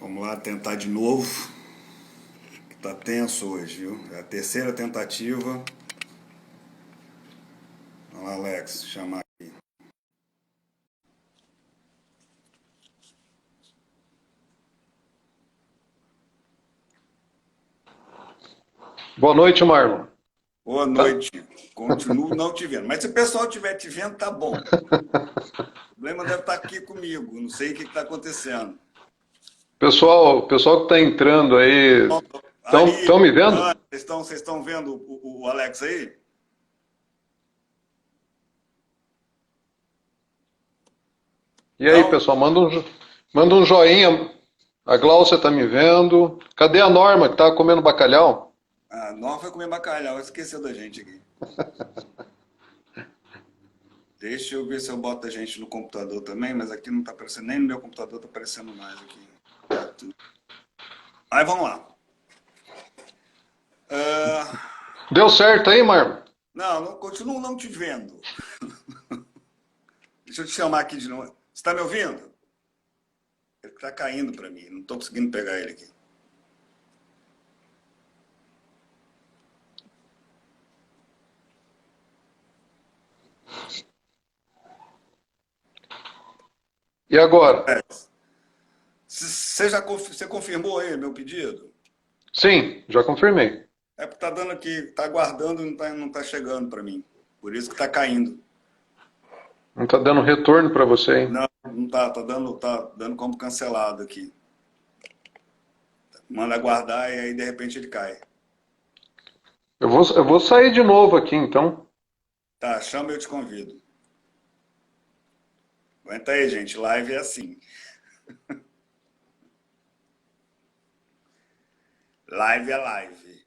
Vamos lá tentar de novo. Tá tenso hoje, viu? É a terceira tentativa. Vamos lá, Alex, chamar aqui. Boa noite, Marlon. Boa Tá? noite. Continuo não te vendo. Mas se o pessoal estiver te vendo, tá bom. O problema deve estar aqui comigo. Não sei o que está acontecendo. Pessoal que está entrando aí, Ari, estão me vendo? vocês estão vendo o Alex aí? E aí, Não? pessoal, manda um joinha. A Gláucia está me vendo. Cadê a Norma que está comendo bacalhau? Ah, não foi comer bacalhau. Esqueceu da gente aqui. Deixa eu ver se eu boto a gente no computador também, mas aqui não está aparecendo. Nem no meu computador está aparecendo mais aqui. Aí vamos lá. Ah, Deu certo aí, Marlon? não, continuo não te vendo. Deixa eu te chamar aqui de novo. Você está me ouvindo? Ele está caindo para mim. Não estou conseguindo pegar ele aqui. E agora? Você confirmou aí meu pedido? Sim, já confirmei. É porque está dando aqui, está aguardando e não tá chegando para mim. Por isso que está caindo. Não está dando retorno para você, hein? Não está, tá dando como cancelado aqui. Manda aguardar e aí de repente ele cai. Eu vou sair de novo aqui, então. Tá, chama e eu te convido. Aguenta aí, gente. Live é assim. Live é live.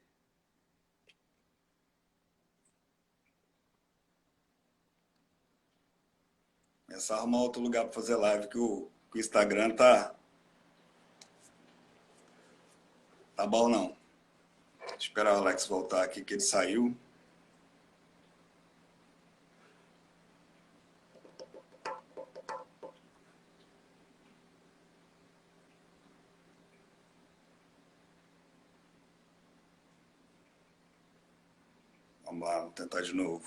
Começar a arrumar outro lugar para fazer live, que o Instagram tá bom não. Esperar o Alex voltar aqui, que ele saiu. Vamos lá, vamos tentar de novo.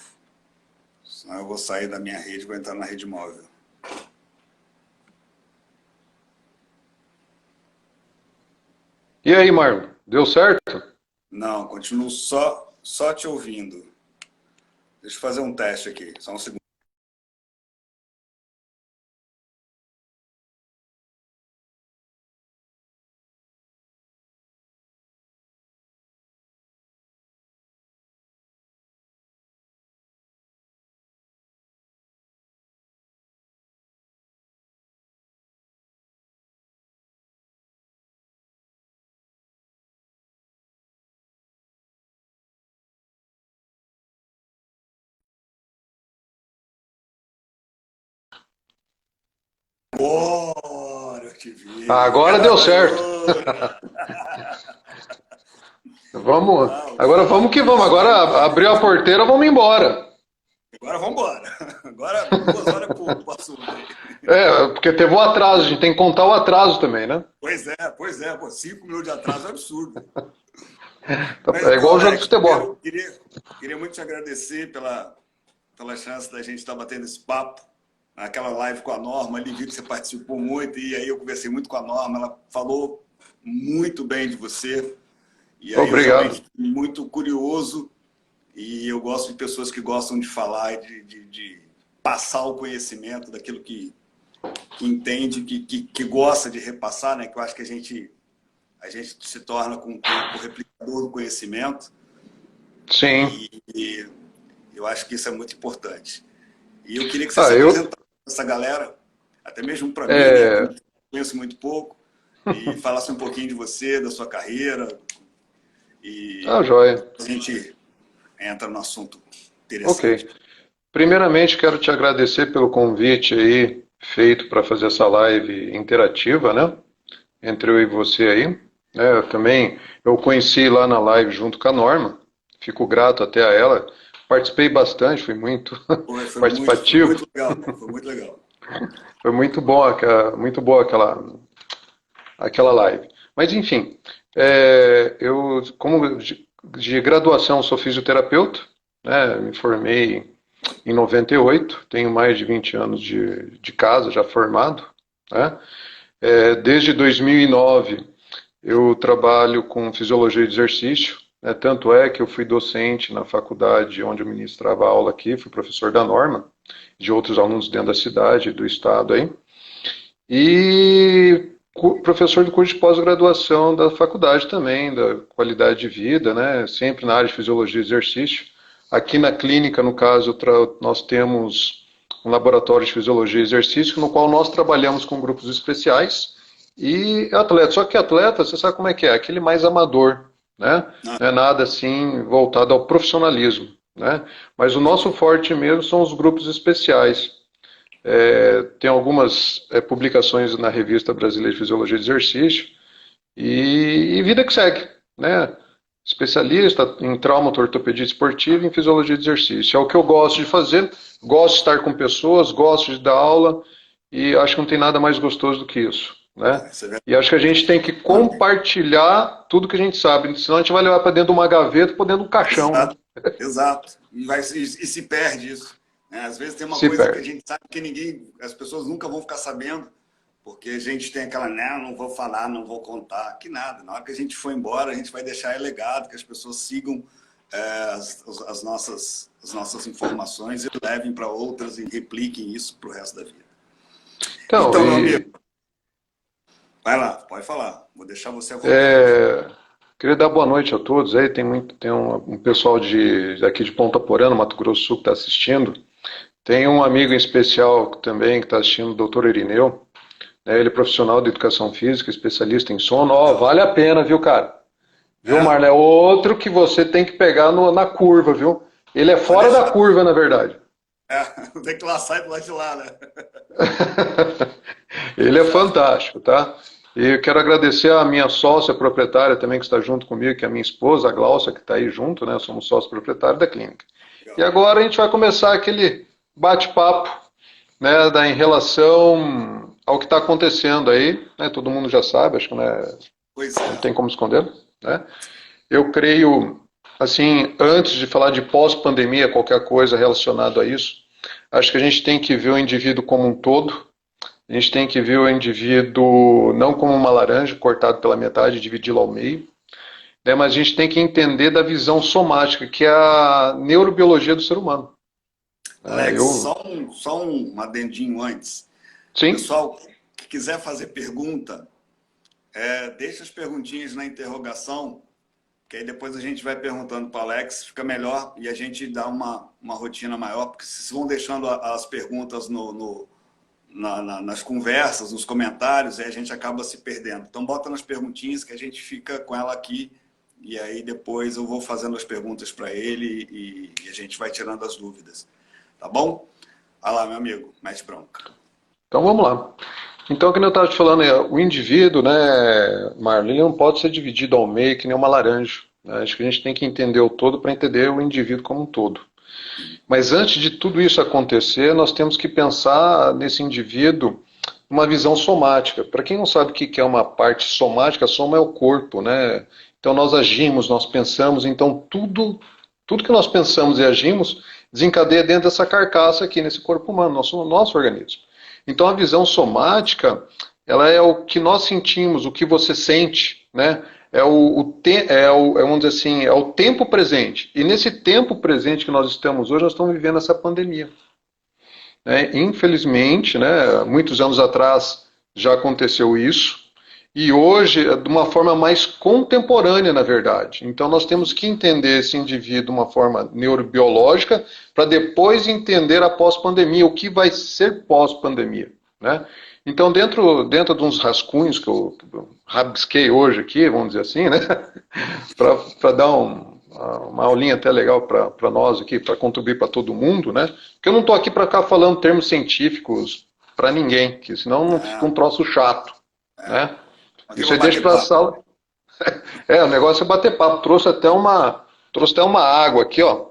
Senão eu vou sair da minha rede e vou entrar na rede móvel. E aí, Marlon? Deu certo? Não, continuo só te ouvindo. Deixa eu fazer um teste aqui, só um segundo. Agora eu te vi, Agora deu certo. garoto! Agora vamos que vamos. Agora abriu a porteira, vamos embora. Agora vamos embora. Agora 2 horas é pouco passou. É, porque teve o atraso, a gente tem que contar o atraso também, né? Pois é, pô, 5 minutos de atraso é absurdo. Mas, É igual o jogo de Alex, primeiro futebol. queria muito te agradecer pela chance da gente estar batendo esse papo. Aquela live com a Norma, ali vi que você participou muito, e aí eu conversei muito com a Norma, ela falou muito bem de você, e aí eu Obrigado. realmente fiquei muito curioso, e eu gosto de pessoas que gostam de falar e de passar o conhecimento daquilo que entende, que gosta de repassar, né? Que eu acho que a gente se torna com o tempo replicador do conhecimento, Sim. e eu acho que isso é muito importante. E eu queria que você Ah, se eu. apresentasse para essa galera, até mesmo para mim, né, que eu É... conheço muito pouco, e falasse um pouquinho de você, da sua carreira, Ah, e joia. a gente entra no assunto interessante. Ok. Primeiramente, quero te agradecer pelo convite aí feito para fazer essa live interativa, né? Entre eu e você aí. Eu também eu conheci lá na live junto com a Norma. Fico grato até a ela. Participei bastante, fui muito Foi participativo. muito legal, foi muito legal. Foi muito bom, muito boa aquela aquela live. Mas enfim, eu como de graduação sou fisioterapeuta, né, me formei em 98, tenho mais de 20 anos de casa já formado, né? Desde 2009 eu trabalho com fisiologia de exercício, né? Tanto é que eu fui docente na faculdade onde eu ministrava aula aqui, fui professor da Norma, de outros alunos dentro da cidade, do estado aí, e professor do curso de pós-graduação da faculdade também, da qualidade de vida, né? Sempre na área de fisiologia e exercício. Aqui na clínica, no caso, nós temos um laboratório de fisiologia e exercício, no qual nós trabalhamos com grupos especiais e atleta. Só que atleta, você sabe como é que é, aquele mais amador, né? Não é nada assim voltado ao profissionalismo, né? Mas o nosso forte mesmo são os grupos especiais. Tem algumas publicações na Revista Brasileira de Fisiologia e Exercício e vida que segue, né? Especialista em traumato-ortopedia esportiva e em fisiologia de exercício. É o que eu gosto de fazer, gosto de estar com pessoas, gosto de dar aula e acho que não tem nada mais gostoso do que isso, né? E acho que a gente tem que compartilhar tudo que a gente sabe, senão a gente vai levar para dentro de uma gaveta, para dentro de um caixão. Exato, né? exato. E se perde isso. Né? Às vezes tem uma Se coisa perde. que a gente sabe que as pessoas nunca vão ficar sabendo, porque a gente tem aquela, não vou falar, não vou contar, que nada. Na hora que a gente for embora, a gente vai deixar legado, que as pessoas sigam as nossas informações e levem para outras e repliquem isso para o resto da vida. Então, Meu amigo, vai lá, pode falar. Vou deixar você à vontade. Queria dar boa noite a todos aí. Tem um pessoal daqui de Ponta Porã, no Mato Grosso do Sul, que está assistindo. Tem um amigo em especial também que está assistindo, o doutor Irineu. Ele é profissional de educação física, especialista em sono. Vale a pena, viu, cara? Viu, Marlon? É outro que você tem que pegar na curva, viu? Ele é fora da curva, na verdade. Tem que lá sair do lado de lá, né? Ele é fantástico, tá? E eu quero agradecer a minha sócia proprietária também, que está junto comigo, que é a minha esposa, a Glaucia, que está aí junto, né? Somos sócios proprietários da clínica. Legal. E agora a gente vai começar aquele bate-papo, né, em relação ao que está acontecendo aí, né? Todo mundo já sabe, acho que não tem como esconder, né? Eu creio, assim, antes de falar de pós-pandemia, qualquer coisa relacionada a isso, acho que a gente tem que ver o indivíduo como um todo. A gente tem que ver o indivíduo não como uma laranja cortado pela metade e dividi-lo ao meio, né? Mas a gente tem que entender da visão somática, que é a neurobiologia do ser humano. Alex, só um adendinho antes. Sim. Pessoal, que quiser fazer pergunta, deixa as perguntinhas na interrogação, que aí depois a gente vai perguntando para o Alex, fica melhor e a gente dá uma rotina maior, porque vocês vão deixando as perguntas nas conversas, nos comentários, aí a gente acaba se perdendo. Então bota nas perguntinhas que a gente fica com ela aqui e aí depois eu vou fazendo as perguntas para ele e a gente vai tirando as dúvidas. Tá bom? Vai lá, meu amigo, mete bronca. Então vamos lá. Então, como eu estava te falando, o indivíduo, né, Marlon, ele não pode ser dividido ao meio que nem uma laranja. Né? Acho que a gente tem que entender o todo para entender o indivíduo como um todo. Mas antes de tudo isso acontecer, nós temos que pensar nesse indivíduo uma visão somática. Para quem não sabe o que é uma parte somática, a soma é o corpo, né? Então nós agimos, nós pensamos, então tudo que nós pensamos e agimos desencadeia dentro dessa carcaça aqui, nesse corpo humano, nosso organismo. Então a visão somática, ela é o que nós sentimos, o que você sente, né? Vamos dizer assim, é o tempo presente. E nesse tempo presente que nós estamos hoje, nós estamos vivendo essa pandemia. Infelizmente, né, muitos anos atrás já aconteceu isso. E hoje, de uma forma mais contemporânea, na verdade. Então, nós temos que entender esse indivíduo de uma forma neurobiológica para depois entender a pós-pandemia, o que vai ser pós-pandemia. Né? Então, dentro de uns rascunhos que eu rabisquei hoje aqui, vamos dizer assim, né? para dar uma aulinha até legal para nós aqui, para contribuir para todo mundo, né? Porque eu não estou aqui para ficar falando termos científicos para ninguém, que senão não fica um troço chato. Né? Isso aí deixa para a sala. O negócio é bater papo. Trouxe até uma água aqui, ó,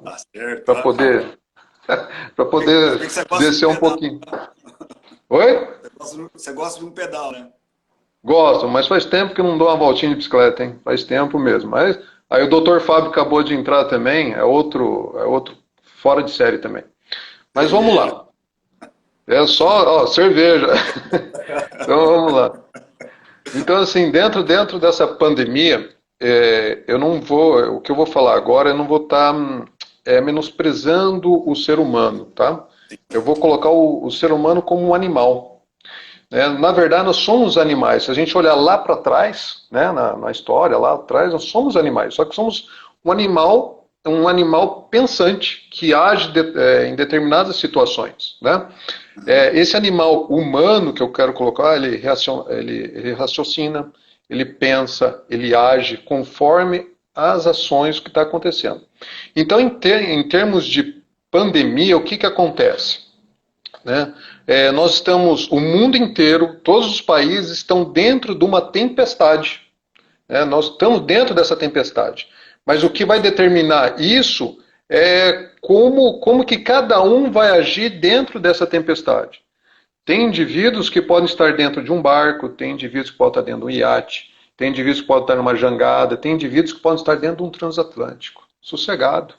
para poder descer um pouquinho. Oi? Você gosta de um pedal, né? Gosto, mas faz tempo que eu não dou uma voltinha de bicicleta, hein? Faz tempo mesmo. Mas aí o Dr. Fábio acabou de entrar também, é outro fora de série também. Mas vamos Cerveja. lá. É só, ó, cerveja. Então vamos lá. Então, assim, dentro dessa pandemia, eu não vou, o que eu vou falar agora, eu não vou estar menosprezando o ser humano, tá? Eu vou colocar o ser humano como um animal, né? Na verdade, nós somos animais. Se a gente olhar lá para trás, né, na história, lá atrás, nós somos animais. Só que somos um animal pensante que age em determinadas situações, né? Esse animal humano que eu quero colocar, ele raciocina, ele pensa, ele age conforme as ações que está acontecendo. Então, em termos de pandemia, o que, que acontece? Né? Nós estamos, o mundo inteiro, todos os países estão dentro de uma tempestade. Né? Nós estamos dentro dessa tempestade. Mas o que vai determinar isso é como que cada um vai agir dentro dessa tempestade. Tem indivíduos que podem estar dentro de um barco, tem indivíduos que podem estar dentro de um iate, tem indivíduos que podem estar numa jangada, tem indivíduos que podem estar dentro de um transatlântico. Sossegado.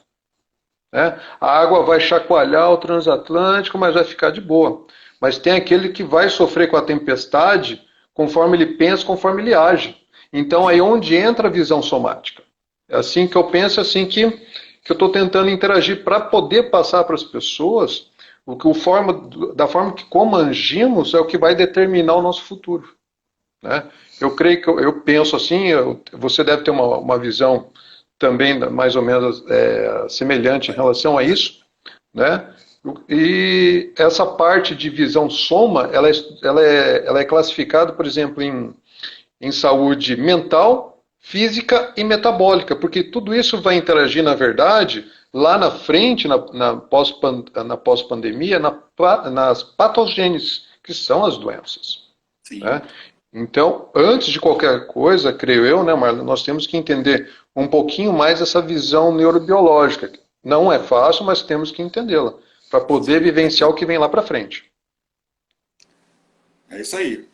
Né? A água vai chacoalhar o transatlântico, mas vai ficar de boa. Mas tem aquele que vai sofrer com a tempestade conforme ele pensa, conforme ele age. Então aí é onde entra a visão somática. É assim que eu penso, é assim que eu estou tentando interagir para poder passar para as pessoas da forma que como agimos é o que vai determinar o nosso futuro. Né? Eu creio que eu penso assim, você deve ter uma visão também mais ou menos semelhante em relação a isso, né? E essa parte de visão soma, ela é classificada, por exemplo, em saúde mental, física e metabólica, porque tudo isso vai interagir, na verdade, lá na frente, na pós-pandemia, nas patogêneses, que são as doenças. Sim. Né? Então, antes de qualquer coisa, creio eu, né, Marlon, nós temos que entender um pouquinho mais essa visão neurobiológica. Não é fácil, mas temos que entendê-la para poder vivenciar o que vem lá para frente. É isso aí.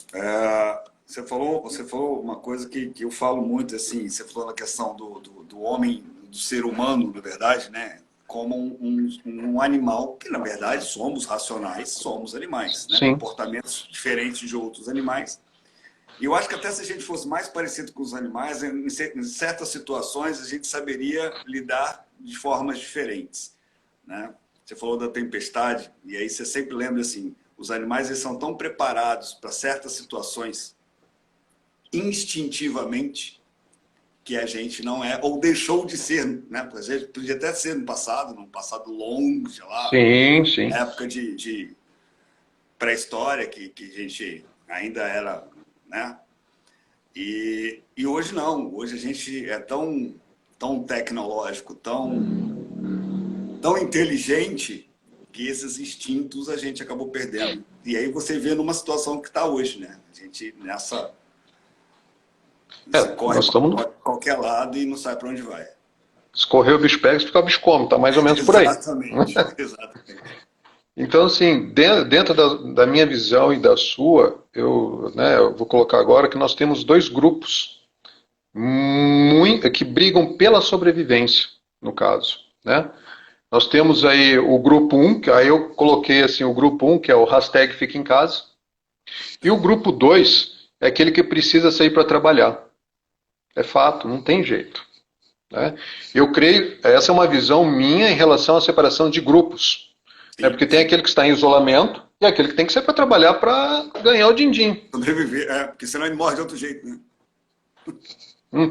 Você falou uma coisa que eu falo muito, assim, você falou na questão do homem, do ser humano, na verdade, né? Como um animal, que na verdade somos racionais, somos animais, né? Sim. Comportamentos diferentes de outros animais. E eu acho que até se a gente fosse mais parecido com os animais, em certas situações a gente saberia lidar de formas diferentes, né? Você falou da tempestade, e aí você sempre lembra assim, os animais eles são tão preparados para certas situações instintivamente que a gente não é, ou deixou de ser, né? Porque às vezes podia até ser no passado, num passado longe, lá, Sim, sim. época de pré-história, que a gente ainda era, né? E hoje não, hoje a gente é tão tecnológico, tão inteligente, que esses instintos a gente acabou perdendo. E aí você vê numa situação que está hoje, né? A gente nessa... Você corre Nós estamos. para qualquer lado e não sabe para onde vai. Escorreu o bicho pega, fica o bicho come, tá mais ou menos por aí. Exatamente, exatamente. Então, assim, dentro da minha visão e da sua, eu vou colocar agora que nós temos dois grupos que brigam pela sobrevivência, no caso, né? Nós temos aí o grupo 1, que aí eu coloquei assim, o grupo 1, que é o hashtag Fica em Casa, e o grupo 2 é aquele que precisa sair para trabalhar. É fato, não tem jeito. Né? Eu creio, essa é uma visão minha em relação à separação de grupos. Porque tem aquele que está em isolamento e aquele que tem que sair para trabalhar para ganhar o din-din. Sobreviver, porque senão ele morre de outro jeito, né? Não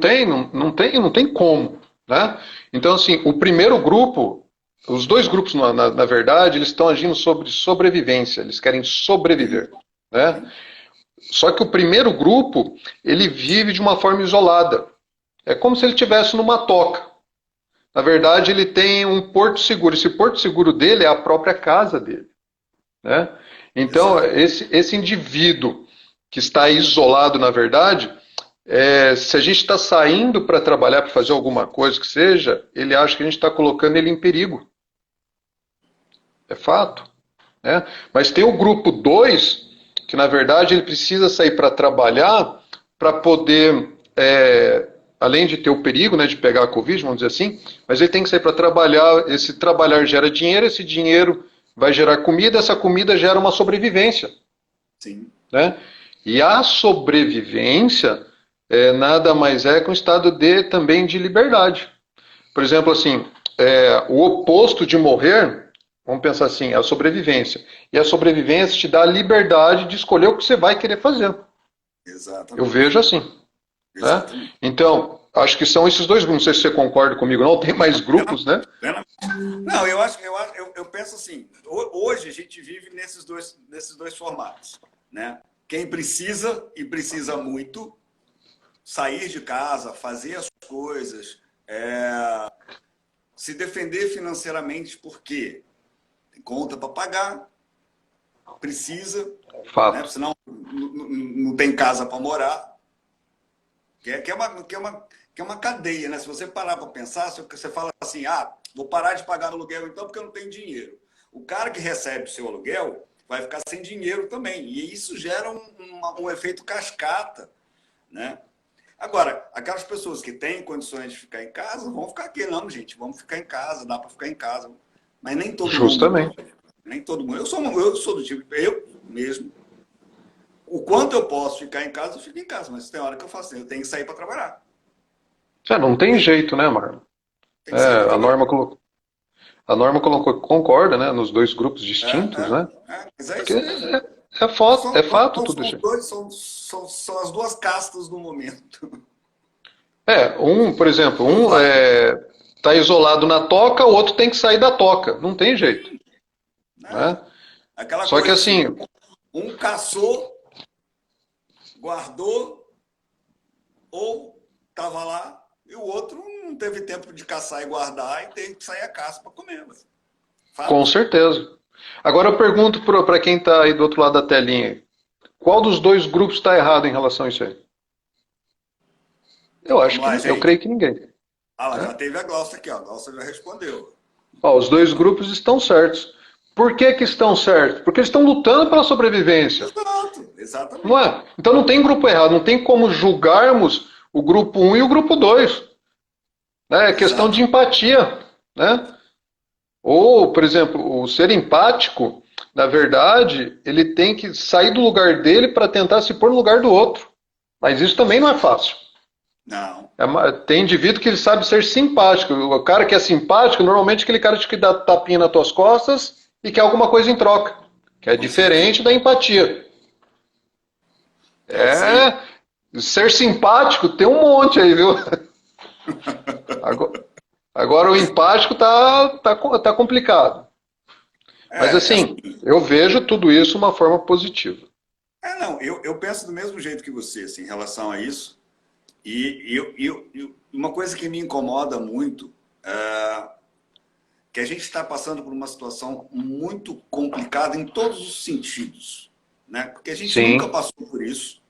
tem como. Né? Então, assim, o primeiro grupo, os dois grupos, na verdade, eles estão agindo sobre sobrevivência, eles querem sobreviver. Né? Só que o primeiro grupo, ele vive de uma forma isolada. É como se ele estivesse numa toca. Na verdade, ele tem um porto seguro. Esse porto seguro dele é a própria casa dele. Né? Então, esse indivíduo que está isolado, na verdade, se a gente está saindo para trabalhar, para fazer alguma coisa que seja, ele acha que a gente está colocando ele em perigo. É fato. Né? Mas tem o grupo 2, que na verdade ele precisa sair para trabalhar para poder, além de ter o perigo, né, de pegar a Covid, vamos dizer assim, mas ele tem que sair para trabalhar, esse trabalhar gera dinheiro, esse dinheiro vai gerar comida, essa comida gera uma sobrevivência, Sim. né? E a sobrevivência nada mais é que um estado também de liberdade. Por exemplo, assim, o oposto de morrer, vamos pensar assim, é a sobrevivência. E a sobrevivência te dá a liberdade de escolher o que você vai querer fazer. Eu Exatamente. vejo assim, né? Exatamente. Então, acho que são esses dois grupos. Não sei se você concorda comigo, não. Tem mais grupos, né? Não, eu penso assim, hoje a gente vive nesses dois formatos, né? Quem precisa e precisa muito sair de casa, fazer as coisas, se defender financeiramente porque tem conta para pagar, precisa, né? Fato. Senão não tem casa para morar, que é uma cadeia, né? Se você parar para pensar, se você fala assim, vou parar de pagar aluguel então porque eu não tenho dinheiro. O cara que recebe o seu aluguel vai ficar sem dinheiro também. E isso gera um efeito cascata, né? Agora, aquelas pessoas que têm condições de ficar em casa, vão ficar aqui. Não, gente, vamos ficar em casa, dá para ficar em casa. Mas nem todo mundo Justamente. pode. Nem todo mundo. Eu sou do tipo, eu mesmo, o quanto eu posso ficar em casa, eu fico em casa. Mas tem hora que eu faço assim, eu tenho que sair para trabalhar. Não tem jeito, né, Marlon? Tem que sair para A trabalhar. norma colocou, concorda, né, nos dois grupos distintos, né? Mas é Porque isso mesmo. é fato tudo isso. São as duas castas do momento. Por exemplo, tá isolado na toca, o outro tem que sair da toca. Não tem jeito, Né? né? Aquela Só que coisa assim, assim, um caçou, guardou, ou estava lá, e o outro não teve tempo de caçar e guardar e teve que sair a caça para comer. com Fato. certeza. Agora eu pergunto para quem está aí do outro lado da telinha, qual dos dois grupos está errado em relação a isso aí? Eu acho Vamos que lá, eu gente. creio que ninguém, Lá, já né? teve a Glaucia aqui, ó. A Glaucia já respondeu. Os dois grupos estão certos. Por que que estão certos? Porque eles estão lutando pela sobrevivência, Exato, não exatamente. é? Então não tem grupo errado, não tem como julgarmos o grupo um e o grupo 2, né? É questão de Exatamente. empatia, né? Ou, por exemplo, o ser empático, na verdade, ele tem que sair do lugar dele para tentar se pôr no lugar do outro. Mas isso também não é fácil. Não. Tem indivíduo que ele sabe ser simpático. O cara que é simpático, normalmente é aquele cara que dá tapinha nas tuas costas e quer alguma coisa em troca. Que é Com certeza. diferente da empatia. É o sim. Ser simpático tem um monte aí, viu? Agora, agora o empático tá complicado. Mas É assim, assim. eu vejo tudo isso de uma forma positiva. Não, eu penso do mesmo jeito que você, assim, em relação a isso. E uma coisa que me incomoda muito é que a gente está passando por uma situação muito complicada em todos os sentidos, né? Porque a gente nunca Sim, passou por isso.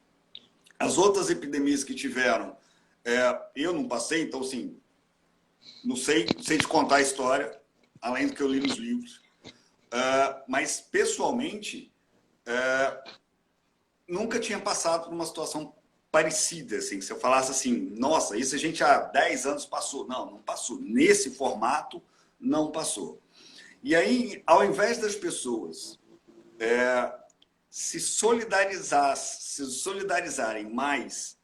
As outras epidemias que tiveram, eu não passei, então, assim, não sei te contar a história, além do que eu li nos livros. Mas, pessoalmente, nunca tinha passado por uma situação parecida, assim, se eu falasse assim, nossa, isso a gente há 10 anos passou. Não passou. Nesse formato, não passou. E aí, ao invés das pessoas se solidarizarem mais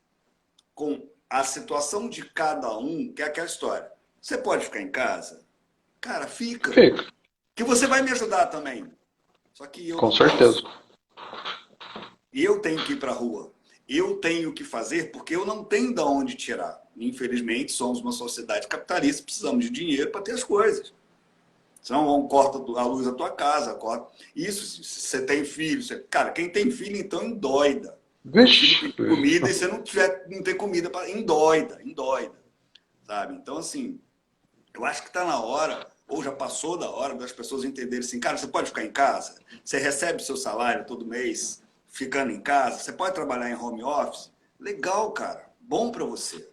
com a situação de cada um, que é aquela história. Você pode ficar em casa? Cara, fica. fica, Que você vai me ajudar também. Só que eu com não certeza. posso. Eu tenho que ir para a rua. Eu tenho que fazer porque eu não tenho de onde tirar. Infelizmente, somos uma sociedade capitalista, precisamos de dinheiro para ter as coisas. Senão corta a luz da tua casa, corta. Isso, se você tem filho. Cara, quem tem filho, então, endoida. O filho Vixe, pedir comida e você não tem comida para. Endoida, sabe? Então, assim, eu acho que está na hora, ou já passou da hora, das pessoas entenderem assim, cara, você pode ficar em casa, você recebe seu salário todo mês ficando em casa, você pode trabalhar em home office. Legal, cara. Bom para você.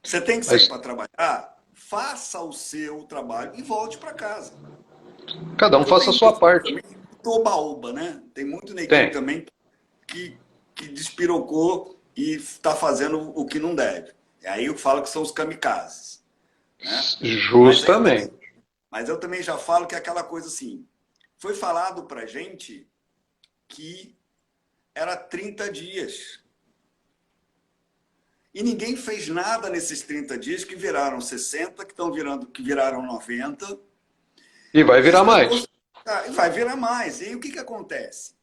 Você tem que sair mas para trabalhar, faça o seu trabalho e volte para casa. cada um Porque eu faça a tenho sua visto parte. também oba-oba, né? Tem muito neguinho Tem. também que que despirocou e está fazendo o que não deve. E aí eu falo que são os kamikazes. Né? Justamente. Mas eu também já falo que é aquela coisa assim, foi falado para gente que era 30 dias. E ninguém fez nada nesses 30 dias, que viraram 60, que viraram 90. E vai virar mais. Vai virar mais. E aí o que acontece?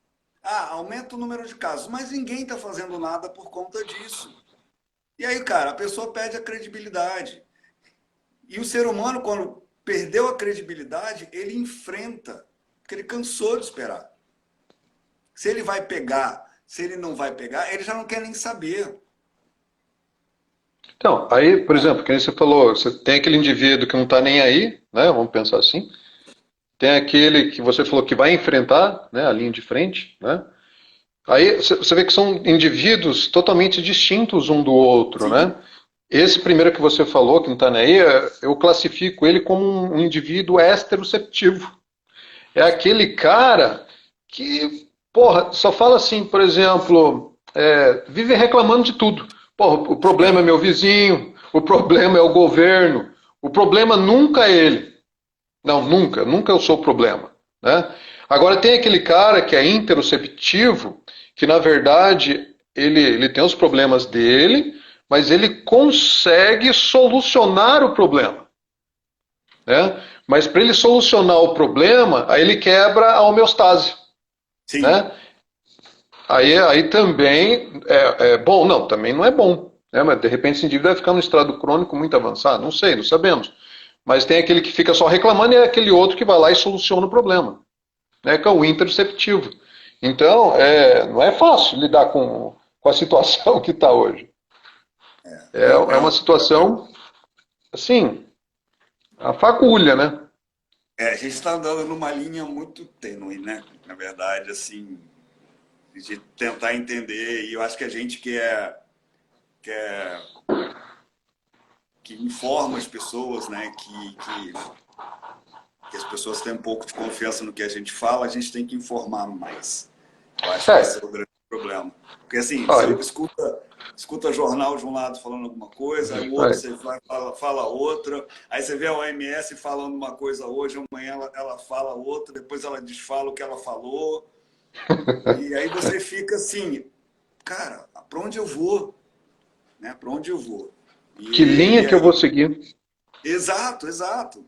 Aumenta o número de casos, mas ninguém está fazendo nada por conta disso. E aí, cara, a pessoa perde a credibilidade. E o ser humano, quando perdeu a credibilidade, ele enfrenta, porque ele cansou de esperar. Se ele vai pegar, se ele não vai pegar, ele já não quer nem saber. Então, aí, por exemplo, que nem você falou, você tem aquele indivíduo que não está nem aí, né? Vamos pensar assim. Tem aquele que você falou que vai enfrentar, né, a linha de frente, né? Aí você vê que são indivíduos totalmente distintos um do outro, Sim. né? Esse primeiro que você falou, que não está nem aí, eu classifico ele como um indivíduo heteroceptivo. É aquele cara que, porra, só fala assim, por exemplo, vive reclamando de tudo. Porra, o problema é meu vizinho, o problema é o governo, o problema nunca é ele. Não, nunca eu sou o problema, né? Agora tem aquele cara que é interoceptivo, que na verdade ele tem os problemas dele, mas ele consegue solucionar o problema, né? Mas para ele solucionar o problema, aí ele quebra a homeostase, Sim. né? Aí também bom, não, também não é bom, né? Mas de repente esse indivíduo vai ficar num estado crônico muito avançado, não sei, não sabemos. Mas tem aquele que fica só reclamando e é aquele outro que vai lá e soluciona o problema, né? Que é o interoceptivo. Então, não é fácil lidar com a situação que está hoje. É uma situação, assim, a fagulha, né? A gente está andando numa linha muito tênue, né? Na verdade, assim, de tentar entender. E eu acho que a gente que informa as pessoas, né? Que as pessoas têm um pouco de confiança no que a gente fala, a gente tem que informar mais. Eu acho que esse é o grande problema. Porque assim, você escuta jornal de um lado falando alguma coisa, aí o outro você fala outra, aí você vê a OMS falando uma coisa hoje, amanhã ela fala outra, depois ela desfala o que ela falou. E aí você fica assim, cara, para onde eu vou? Né? Para onde eu vou? Que linha que eu vou seguir? Exato.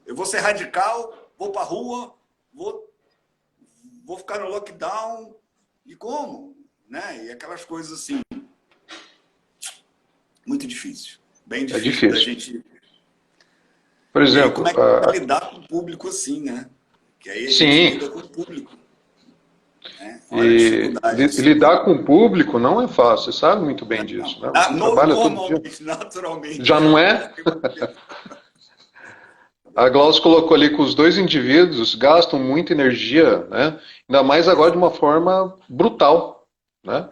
Eu vou ser radical, vou para a rua, vou ficar no lockdown. E como? Né? E aquelas coisas assim. Muito difícil. Bem difícil da gente. Por exemplo, como é que vai lidar com o público assim, né? Que aí a gente lida com o público. Né? E lidar com o público não é fácil, você sabe muito bem disso. Né? Normalmente, naturalmente. Já não é? A Glaucia colocou ali que os dois indivíduos gastam muita energia, né? Ainda mais agora de uma forma brutal, né?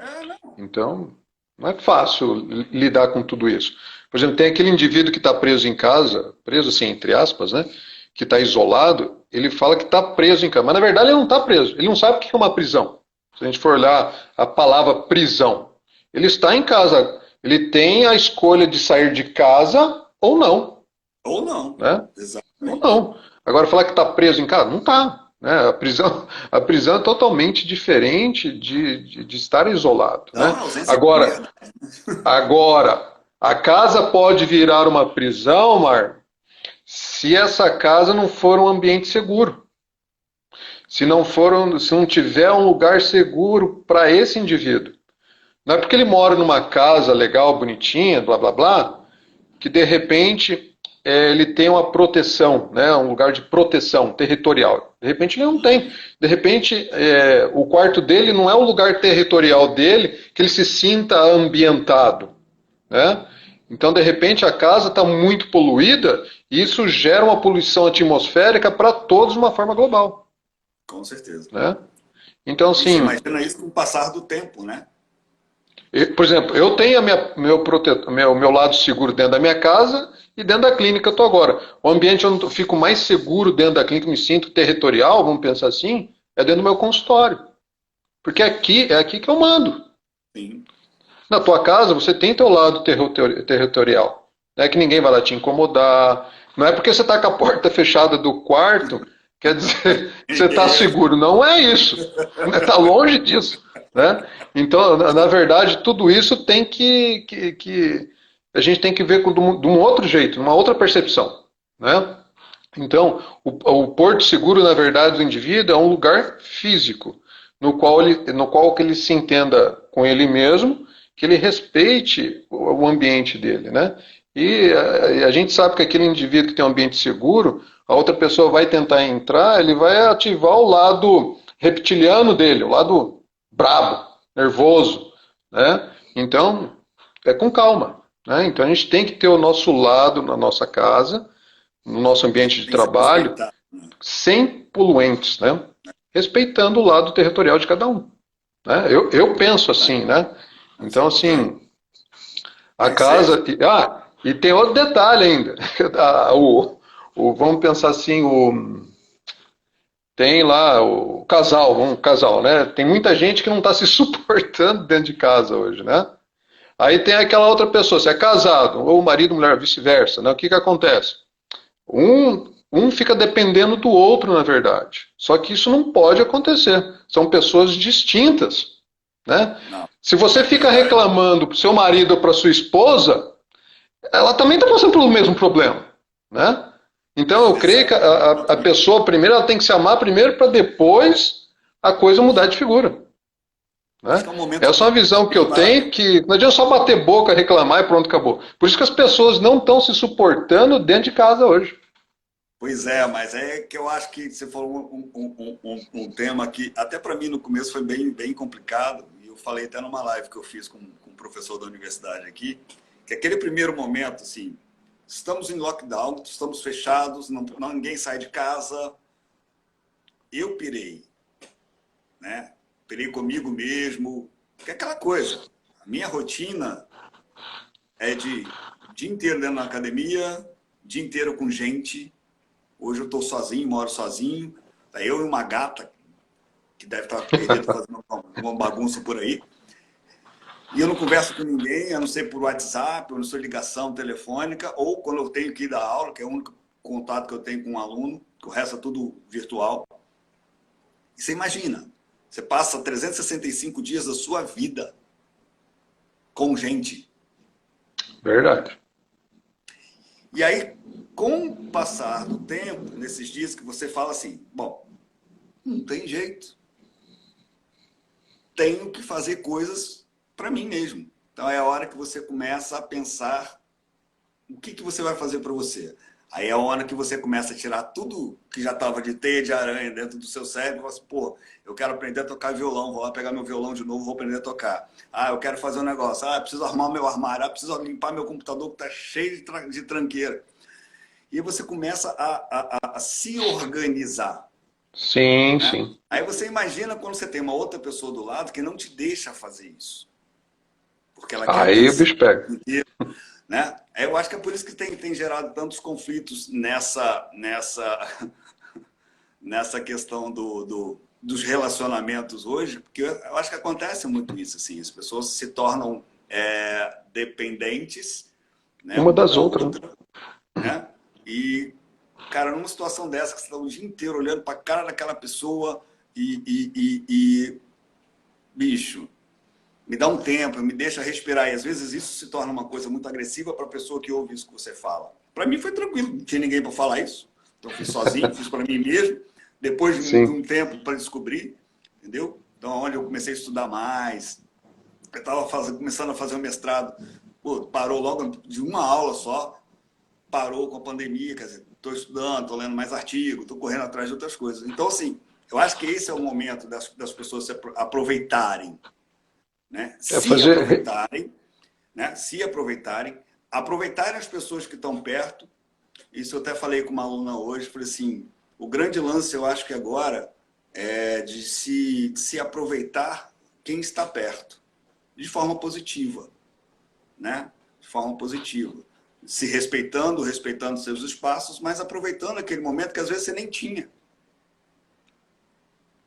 Então, não é fácil lidar com tudo isso. Por exemplo, tem aquele indivíduo que está preso em casa, preso assim, entre aspas, né? Que está isolado, ele fala que está preso em casa, mas na verdade ele não está preso, ele não sabe o que é uma prisão. Se a gente for olhar a palavra prisão, ele está em casa, ele tem a escolha de sair de casa ou não. Ou não, né? Exatamente. Ou não. Agora falar que está preso em casa, não está. Né? A prisão é totalmente diferente de estar isolado. Não, né? Agora, a casa pode virar uma prisão, Mar, se essa casa não for um ambiente seguro. Se não tiver um lugar seguro para esse indivíduo. Não é porque ele mora numa casa legal, bonitinha, blá blá blá, que de repente ele tem uma proteção, né, um lugar de proteção territorial. De repente ele não tem. De repente o quarto dele não é o lugar territorial dele que ele se sinta ambientado. Né? Então, de repente, a casa está muito poluída e isso gera uma poluição atmosférica para todos de uma forma global. Com certeza. Né? Então, assim, você imagina isso com o passar do tempo, né? Por exemplo, eu tenho meu lado seguro dentro da minha casa e dentro da clínica eu estou agora. O ambiente onde eu fico mais seguro dentro da clínica, me sinto territorial, vamos pensar assim, é dentro do meu consultório. Porque é aqui que eu mando. sim. Na tua casa, você tem teu lado territorial. Não é que ninguém vai lá te incomodar. Não é porque você está com a porta fechada do quarto, quer dizer que você está seguro. Não é isso. Está longe disso. Né? Então, na verdade, tudo isso tem que a gente tem que ver de um outro jeito, uma outra percepção. Né? Então, o porto seguro, na verdade, do indivíduo é um lugar físico, no qual que ele se entenda com ele mesmo, que ele respeite o ambiente dele, né? E a gente sabe que aquele indivíduo que tem um ambiente seguro, a outra pessoa vai tentar entrar, ele vai ativar o lado reptiliano dele, o lado brabo, nervoso, né? Então, é com calma, né? Então a gente tem que ter o nosso lado na nossa casa, no nosso ambiente de Tem que se trabalho, respeitar, né? sem poluentes, né? Respeitando o lado territorial de cada um. Né? Eu penso assim, né? Isso é Então, importante. assim, a Mas é, casa. E tem outro detalhe ainda. Vamos pensar assim, tem lá o casal, um casal, né? Tem muita gente que não está se suportando dentro de casa hoje, né? Aí tem aquela outra pessoa, se é casado, ou marido, mulher, vice-versa, né? O que que acontece? Um fica dependendo do outro, na verdade. Só que isso não pode acontecer. São pessoas distintas, né? não, Se você na fica verdade, reclamando para o seu marido ou para sua esposa, ela também está passando pelo mesmo problema, né? Então eu creio que a exatamente. pessoa primeiro ela tem que se amar primeiro para depois a coisa mudar de figura, Acho que né? é um momento Essa é uma visão que eu tenho que não adianta só bater boca, reclamar e pronto, acabou. Por isso que as pessoas não estão se suportando dentro de casa hoje. Pois é, mas é que eu acho que você falou um tema que até para mim no começo foi bem complicado, e eu falei até numa live que eu fiz com um professor da universidade aqui, que aquele primeiro momento, assim, estamos em lockdown, estamos fechados, ninguém sai de casa, eu pirei, né? Pirei comigo mesmo, que é aquela coisa, a minha rotina é de dia inteiro dentro da academia, dia inteiro com gente. Hoje eu estou sozinho, moro sozinho. Tá eu e uma gata que deve estar perdida fazendo uma bagunça por aí. E eu não converso com ninguém, a não ser por WhatsApp, ou não sou ligação telefônica, ou quando eu tenho que ir dar aula, que é o único contato que eu tenho com um aluno, o resto é tudo virtual. E você imagina, você passa 365 dias da sua vida com gente. Verdade. E aí, com o passar do tempo, nesses dias que você fala assim, bom, não tem jeito. Tenho que fazer coisas para mim mesmo. Então é a hora que você começa a pensar o que você vai fazer para você. Aí é a hora que você começa a tirar tudo que já estava de teia de aranha dentro do seu cérebro e fala assim, pô, eu quero aprender a tocar violão, vou lá pegar meu violão de novo, vou aprender a tocar. Ah, eu quero fazer um negócio, ah, preciso arrumar meu armário, ah, preciso limpar meu computador que está cheio de tranqueira. E você começa a se organizar. Sim, Né? sim. Aí você imagina quando você tem uma outra pessoa do lado que não te deixa fazer isso. Porque ela quer Aí o atenção bicho pega. inteiro, né? Eu acho que é por isso que tem gerado tantos conflitos nessa questão dos relacionamentos hoje, porque eu acho que acontece muito isso, assim, as pessoas se tornam dependentes, né, Uma uma das da outras, né? outra, né? E, cara, numa situação dessa que você está o dia inteiro olhando para a cara daquela pessoa e bicho, me dá um tempo, me deixa respirar. E às vezes isso se torna uma coisa muito agressiva para a pessoa que ouve isso que você fala. Para mim foi tranquilo, não tinha ninguém para falar isso. Então fiz sozinho, fiz para mim mesmo. Depois de Sim. um tempo para descobrir, entendeu? Então, onde eu comecei a estudar mais, eu estava começando a fazer o mestrado, pô, parou logo de uma aula só, parou com a pandemia, quer dizer, estou estudando, estou lendo mais artigos, estou correndo atrás de outras coisas. Então, assim, eu acho que esse é o momento das pessoas se aproveitarem, né? É Se fazer. aproveitarem, né? Se aproveitarem as pessoas que estão perto. Isso eu até falei com uma aluna hoje, falei assim, o grande lance eu acho que agora é de se aproveitar quem está perto, de forma positiva, né? De forma positiva. Se respeitando, respeitando seus espaços, mas aproveitando aquele momento que às vezes você nem tinha.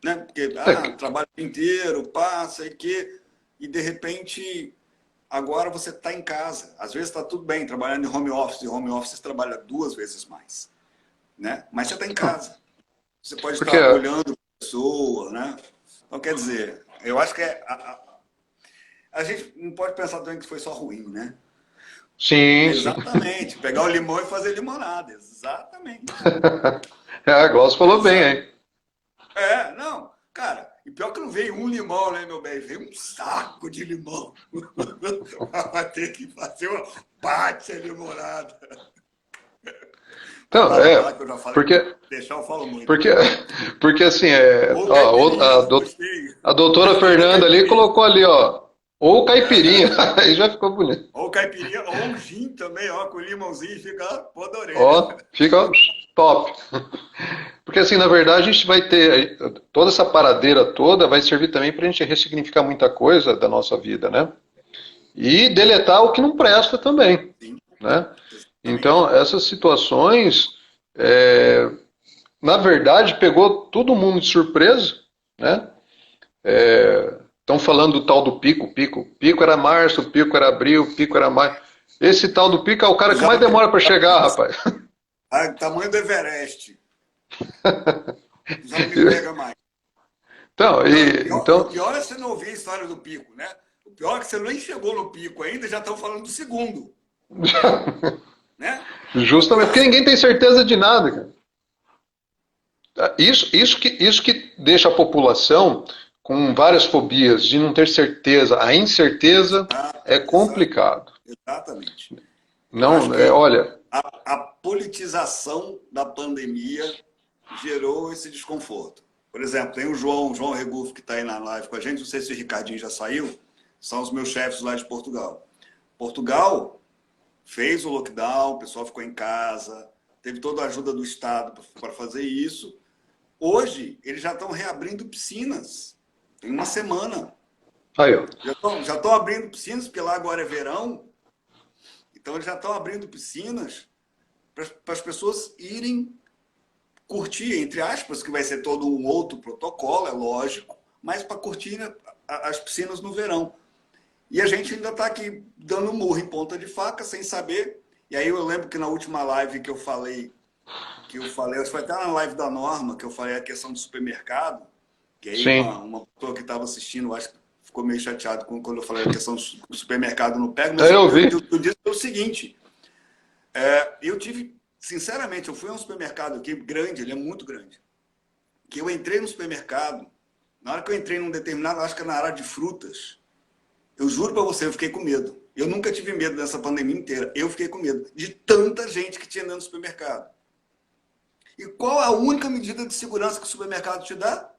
Né? Porque, É, trabalho o dia inteiro, passa e que. e de repente agora você está em casa. Às vezes está tudo bem, trabalhando em home office, e home office você trabalha 2 vezes mais, né? Mas você está em casa. Você pode Porque, estar olhando a pessoa, né? Então, quer dizer, eu acho que a gente não pode pensar também que foi só ruim, né? sim, sim. Exatamente. Pegar o limão e fazer limonada. Exatamente. A Glaucio falou bem Exato. aí. Não, cara, e pior que não veio um limão, né, meu bem? Veio um saco de limão. Vai ter que fazer uma bate a limonada. Então, Vai lá, que eu já falei. porque, Deixar eu falo muito. porque, porque assim, Ou ó, caipirinha, gostei. a doutora Gostei da Fernanda ali caipirinha. colocou ali, ó, ou caipirinha, aí já ficou bonito. Ou caipirinha, ou um gin também, ó, com limãozinho, fica pô da orelha. Ó, fica ó, top. Porque assim, na verdade, a gente vai ter toda essa paradeira toda vai servir também para a gente ressignificar muita coisa da nossa vida, né? E deletar o que não presta também, Sim, né? exatamente. Então, essas situações, na verdade, pegou todo mundo de surpresa, né? Estão falando do tal do pico, pico. Pico era março, pico era abril, pico era maio. Esse tal do pico é o cara que Já mais demora para chegar, rapaz. tamanho do Everest. Já não me pega mais. Então, Não, e o então pior é você não ouvir a história do pico, né? O pior é que você nem chegou no pico ainda, já estão falando do segundo, né? Uma justamente coisa porque assim. ninguém tem certeza de nada, cara. Isso que deixa a população com várias fobias de não ter certeza. A incerteza é complicado. Exatamente. Eu acho Não, que olha, a politização da pandemia gerou esse desconforto. Por exemplo, tem o João Regufe, que está aí na live com a gente, não sei se o Ricardinho já saiu, são os meus chefes lá de Portugal. Portugal fez o lockdown, o pessoal ficou em casa, teve toda a ajuda do Estado para fazer isso. Hoje, eles já estão reabrindo piscinas. Tem uma semana. aí, ó. Já estão abrindo piscinas, porque lá agora é verão. Então, eles já estão abrindo piscinas para as pessoas irem curtir, entre aspas, que vai ser todo um outro protocolo, é lógico, mas para curtir as piscinas no verão. E a gente ainda está aqui dando murro em ponta de faca, sem saber. E aí eu lembro que na última live que eu falei, acho que foi até na live da Norma, que eu falei a questão do supermercado, que aí Sim. uma pessoa que estava assistindo, acho que ficou meio chateado quando eu falei a questão do supermercado no pego, mas Aí eu eu vi. disse o seguinte, eu tive, sinceramente, eu fui a um supermercado aqui, grande, ele é muito grande, que eu entrei no supermercado, na hora que eu entrei num determinado, acho que é na área de frutas, eu juro para você, eu fiquei com medo. Eu nunca tive medo dessa pandemia inteira. Eu fiquei com medo de tanta gente que tinha dentro do supermercado. E qual a única medida de segurança que o supermercado te dá?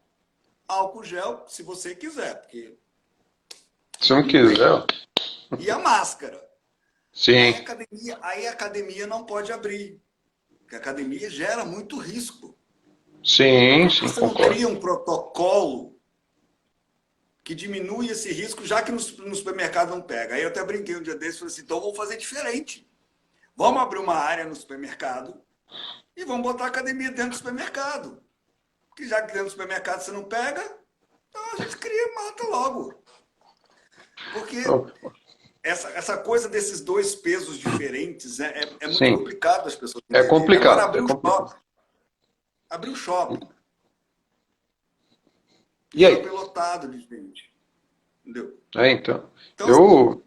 Álcool gel, se você quiser, porque Se não não tem. quiser, ó. E a máscara. Sim. Aí a academia não pode abrir, porque a academia gera muito risco. Sim, Por que sim, você não concordo. cria um protocolo que diminui esse risco, já que no supermercado não pega? Aí eu até brinquei um dia desses e falei assim, então vamos fazer diferente. Vamos abrir uma área no supermercado e vamos botar a academia dentro do supermercado. Porque já que dentro do supermercado você não pega, então a gente cria e mata logo. Porque Então, essa coisa desses dois pesos diferentes é muito sim, complicado as pessoas é entenderem. Agora, complicado, é complicado. abriu shopping e E shopping aí? lotado de gente. Entendeu? Então, Então, assim,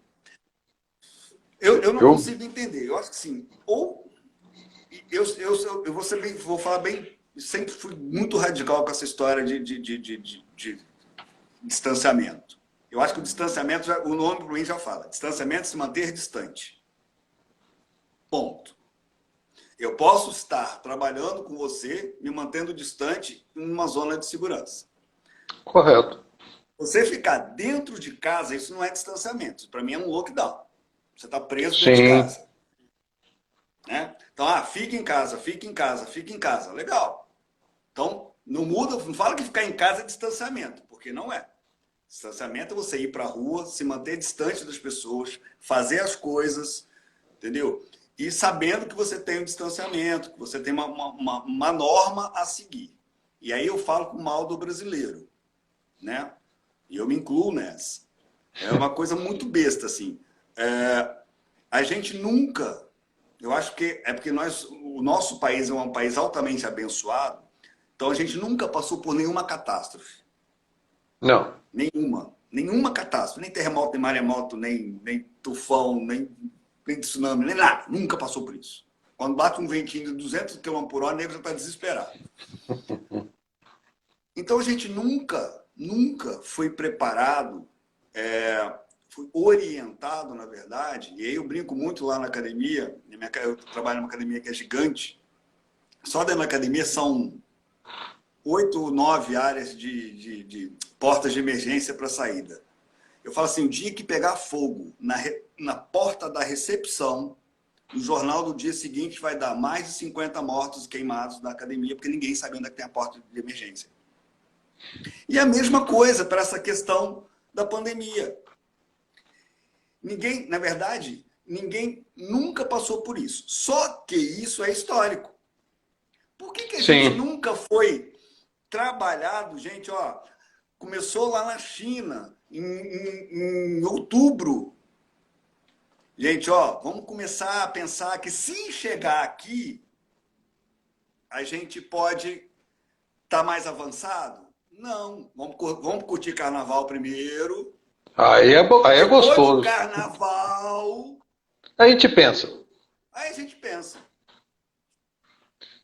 eu, eu não eu, consigo entender. Eu acho que sim. Ou eu vou falar bem, sempre fui muito radical com essa história de distanciamento. Eu acho que o distanciamento, o nome para mim já fala, distanciamento é se manter distante. Ponto. Eu posso estar trabalhando com você, me mantendo distante em uma zona de segurança. correto. Você ficar dentro de casa, isso não é distanciamento. Para mim é um lockdown. Você está preso dentro de Sim, casa. Né? Então, fica em casa, fica em casa, fica em casa. Legal. Então, não muda, não fala que ficar em casa é distanciamento, porque não é. Distanciamento é você ir para a rua, se manter distante das pessoas, fazer as coisas, entendeu? E sabendo que você tem um distanciamento, que você tem uma norma a seguir. E aí eu falo com o mal do brasileiro, né? E eu me incluo nessa. É uma coisa muito besta, assim. A gente nunca, eu acho que é porque o nosso país é um país altamente abençoado, então a gente nunca passou por nenhuma catástrofe. Não. Nenhuma catástrofe, nem terremoto, nem maremoto, nem tufão, nem tsunami, nem nada. Nunca passou por isso. Quando bate um ventinho de 200 km por hora, o nego já está desesperado. Então a gente nunca foi preparado, foi orientado, na verdade, e aí eu brinco muito lá na academia, eu trabalho numa academia que é gigante, só dentro da academia são 8 ou 9 áreas de portas de emergência para saída. Eu falo assim, o dia que pegar fogo na porta da recepção, no jornal do dia seguinte vai dar mais de 50 mortos queimados na academia, porque ninguém sabe onde é que tem a porta de emergência. E a mesma coisa para essa questão da pandemia. Na verdade, ninguém nunca passou por isso. Só que isso é histórico. Por que a gente nunca foi trabalhado, gente, ó, começou lá na China, em outubro. Gente, ó, vamos começar a pensar que se chegar aqui, a gente pode estar mais avançado? Não. Vamos curtir carnaval primeiro. Aí é gostoso. Depois do carnaval... Aí a gente pensa. Aí a gente pensa.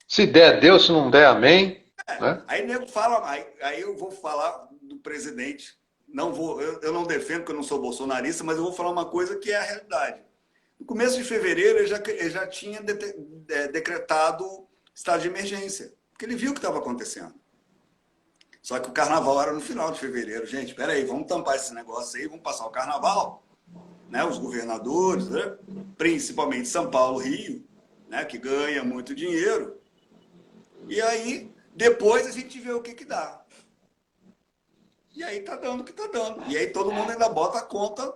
Se der, Deus. Se não der, amém. Né? Aí nego fala, aí eu vou falar do presidente. Eu não defendo, porque eu não sou bolsonarista, mas eu vou falar uma coisa que é a realidade. No começo de fevereiro, ele já tinha decretado estado de emergência, porque ele viu o que estava acontecendo. Só que o carnaval era no final de fevereiro. Gente, espera aí, vamos tampar esse negócio aí, vamos passar o carnaval. Né? Os governadores, né? Principalmente São Paulo, Rio, né? Que ganha muito dinheiro. E aí, depois a gente vê o que dá. E aí tá dando o que tá dando. E aí todo mundo ainda bota a conta,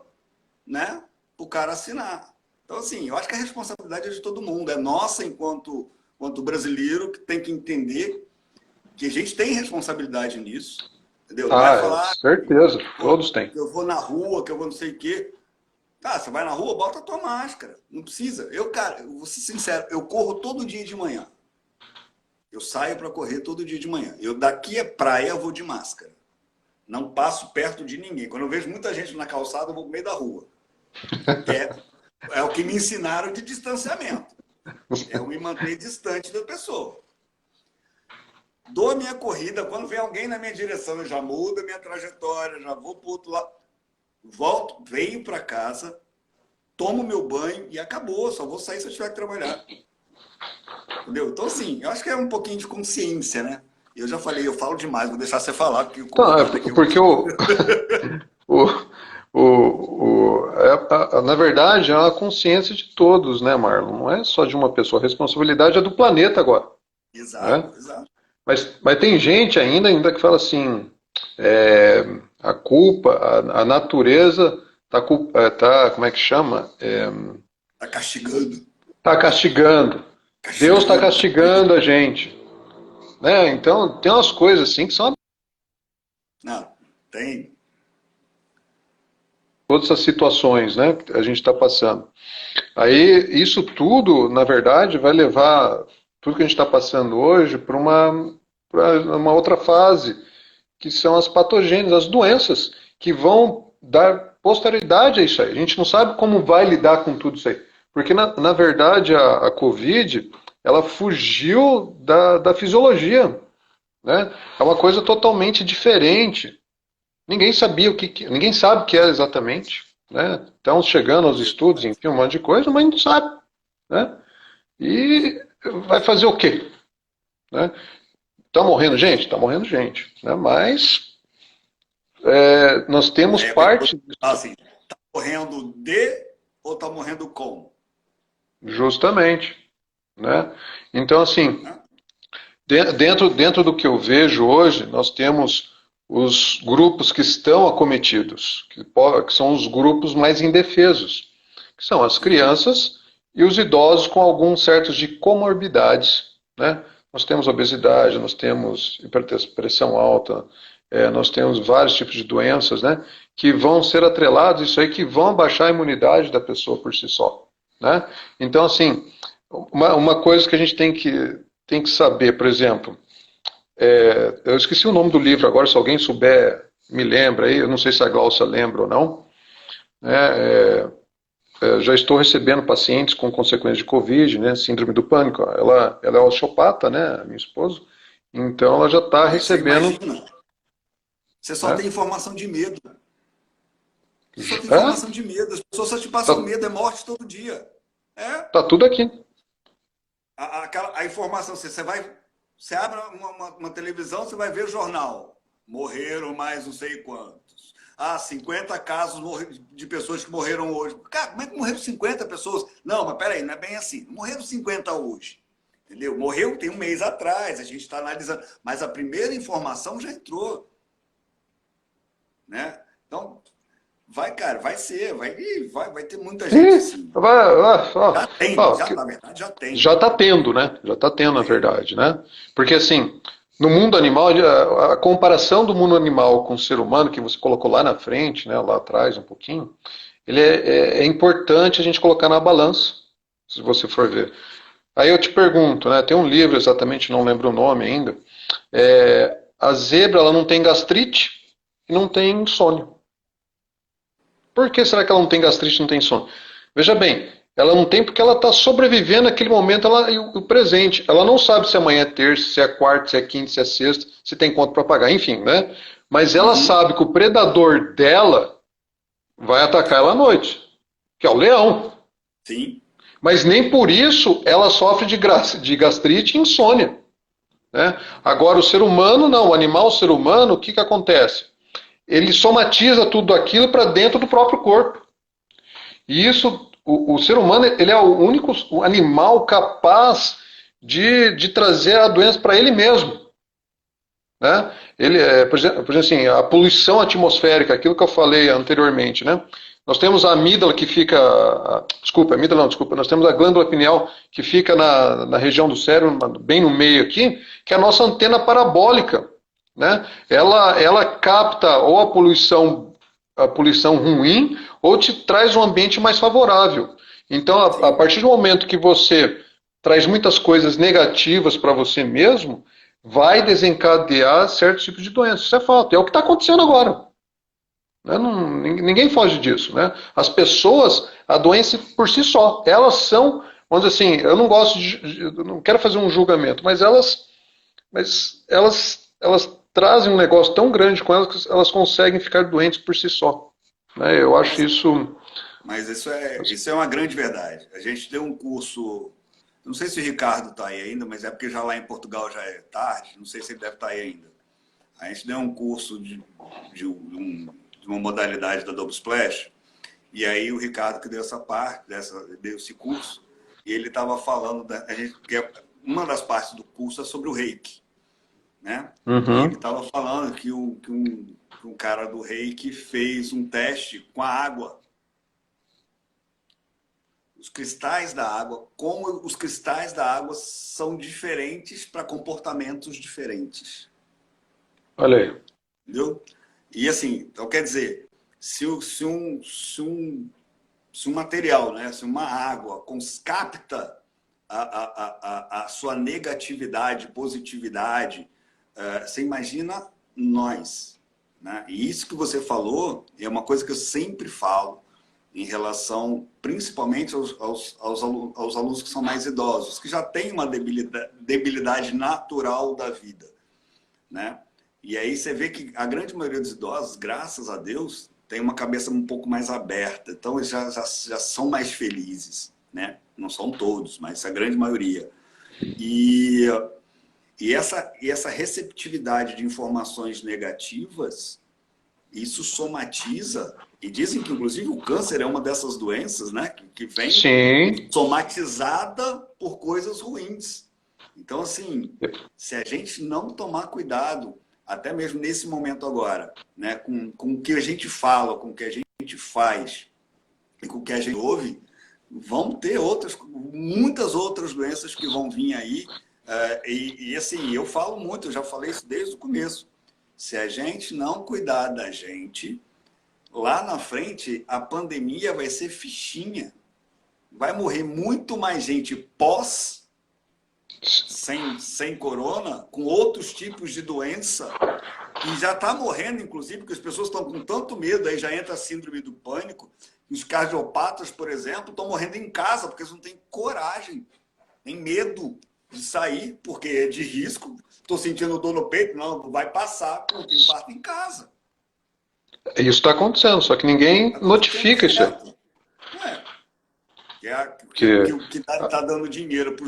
né? Pro cara assinar. Então, assim, eu acho que a responsabilidade é de todo mundo. É nossa, enquanto brasileiro, que tem que entender que a gente tem responsabilidade nisso. Entendeu? Não vai falar, certeza. Todos têm. que eu vou na rua, que eu vou não sei o quê. Tá, você vai na rua, bota a tua máscara. Não precisa. Cara, eu vou ser sincero, eu corro todo dia de manhã. Eu saio para correr todo dia de manhã. Daqui é praia, eu vou de máscara. Não passo perto de ninguém. Quando eu vejo muita gente na calçada, eu vou no meio da rua. É o que me ensinaram de distanciamento. É eu me manter distante da pessoa. Dou a minha corrida, quando vem alguém na minha direção, eu já mudo a minha trajetória, já vou para o outro lado. Volto, venho para casa, tomo meu banho e acabou. Só vou sair se eu tiver que trabalhar. Entendeu? Então, assim, eu acho que é um pouquinho de consciência, né? Eu já falei, eu falo demais, vou deixar você falar. Porque na verdade, é uma consciência de todos, né, Marlon? Não é só de uma pessoa. A responsabilidade é do planeta agora. Exato, né? exato. Mas tem gente ainda que fala assim, a culpa, a natureza tá, como é que chama? Tá castigando. Tá castigando. Deus está castigando a gente. Né? Então, tem umas coisas assim que são... Não, tem. Todas essas situações, né, que a gente está passando. Aí, isso tudo, na verdade, vai levar tudo que a gente está passando hoje para uma outra fase, que são as patogênias, as doenças, que vão dar posterioridade a isso aí. A gente não sabe como vai lidar com tudo isso aí. Porque, na verdade, a Covid, ela fugiu da fisiologia. Né? É uma coisa totalmente diferente. Ninguém sabia ninguém sabe o que é exatamente. Né? Estão chegando aos estudos, enfim, um monte de coisa, mas não sabe. Né? E vai fazer o quê? Né? Tá morrendo gente? Está morrendo gente. Né? Mas nós temos parte... Assim, está morrendo de ou está morrendo com? Justamente. Né? Então, assim, dentro do que eu vejo hoje, nós temos os grupos que estão acometidos, que são os grupos mais indefesos, que são as crianças e os idosos com alguns certos de comorbidades. Né? Nós temos obesidade, nós temos hiperpressão alta, nós temos vários tipos de doenças, né? que vão ser atrelados isso aí, que vão abaixar a imunidade da pessoa por si só, né? Então, assim, uma coisa que a gente tem que saber, por exemplo, eu esqueci o nome do livro agora, se alguém souber, me lembra aí, eu não sei se a Glaucia lembra ou não, né? Já estou recebendo pacientes com consequências de Covid, né? Síndrome do pânico. Ela é osteopata, né? Minha esposa. Então ela já está Mas você recebendo. imagina, você só Né? tem informação de medo. Você só tem É, informação de medo. As pessoas só te passam tá, medo, é morte todo dia. É. tá tudo aqui. A informação, você vai. Você abre uma televisão, você vai ver o jornal. Morreram mais não sei quantos. 50 casos de pessoas que morreram hoje. Cara, como é que morreram 50 pessoas? Não, mas peraí, não é bem assim. Morreram 50 hoje. Entendeu? Morreu tem um mês atrás, a gente está analisando. Mas a primeira informação já entrou. Né? Então, cara, vai ter muita gente E assim. ó, Já tem, ó, já, na verdade, já tem. já está tendo, né? Já está tendo, na É. verdade, né? Porque assim, no mundo animal, a comparação do mundo animal com o ser humano, que você colocou lá na frente, né? Lá atrás um pouquinho, ele é importante a gente colocar na balança, se você for ver. Aí eu te pergunto, né? Tem um livro, exatamente, não lembro o nome ainda. A zebra, ela não tem gastrite e não tem insônia. Por que será que ela não tem gastrite e não tem insônia? Veja bem, ela não tem porque ela está sobrevivendo naquele momento e o presente. Ela não sabe se amanhã é terça, se é quarta, se é quinta, se é sexta, se tem conta para pagar, enfim, né? Mas ela Uhum. sabe que o predador dela vai atacar ela à noite, que é o leão. Sim. Mas nem por isso ela sofre de gastrite e insônia. Né? Agora, o ser humano, não. O animal, o ser humano, o que, que acontece? Ele somatiza tudo aquilo para dentro do próprio corpo. E isso, o ser humano, ele é o único animal capaz de trazer a doença para ele mesmo. Né? Ele, por exemplo assim, a poluição atmosférica, aquilo que eu falei anteriormente, né? Nós temos a amígdala que fica, desculpa, amígdala não, desculpa, nós temos a glândula pineal que fica na região do cérebro, bem no meio aqui, que é a nossa antena parabólica, né? Ela capta ou a poluição ruim, ou te traz um ambiente mais favorável. Então, a Sim. partir do momento que você traz muitas coisas negativas para você mesmo, vai desencadear certos tipos de doenças. Isso é fato. É o que está acontecendo agora. Né? Ninguém foge disso. Né? As pessoas, a doença por si só, elas são, vamos dizer assim, eu não gosto eu não quero fazer um julgamento, mas elas trazem um negócio tão grande com elas que elas conseguem ficar doentes por si só. Né? Eu acho Mas, isso. mas isso é uma grande verdade. A gente tem um curso, não sei se o Ricardo está aí ainda, mas é porque já lá em Portugal já é tarde, não sei se ele deve estar aí ainda. A gente deu um curso de uma modalidade da Double Splash, e aí o Ricardo que deu essa parte, deu esse curso, e ele estava falando, que uma das partes do curso é sobre o reiki. Né? E ele Uhum. estava falando que um cara do Reiki fez um teste com a água. Os cristais da água, como os cristais da água são diferentes para comportamentos diferentes. Olha aí. Entendeu? E assim, então quer dizer, se um material, né, se uma água capta a sua negatividade, positividade, você imagina nós. Né? E isso que você falou é uma coisa que eu sempre falo em relação, principalmente aos alunos que são mais idosos, que já têm uma debilidade natural da vida. Né? E aí você vê que a grande maioria dos idosos, graças a Deus, tem uma cabeça um pouco mais aberta. Então, eles já são mais felizes. Né? Não são todos, mas a grande maioria. E essa receptividade de informações negativas, isso somatiza, e dizem que inclusive o câncer é uma dessas doenças, né, que vem Sim. somatizada por coisas ruins. Então, assim, se a gente não tomar cuidado, até mesmo nesse momento agora, né, com o que a gente fala, com o que a gente faz e com o que a gente ouve, vão ter muitas outras doenças que vão vir aí. E assim, eu falo muito, eu já falei isso desde o começo. Se a gente não cuidar da gente, lá na frente a pandemia vai ser fichinha. Vai morrer muito mais gente sem corona, com outros tipos de doença, e já está morrendo, inclusive, porque as pessoas estão com tanto medo, aí já entra a síndrome do pânico. Os cardiopatas, por exemplo, estão morrendo em casa, porque eles não têm coragem, têm medo de sair, porque é de risco. Estou sentindo dor no peito, não, vai passar, eu tenho parto em casa. Isso está acontecendo, só que ninguém Tá notifica isso aí. O que está dando dinheiro para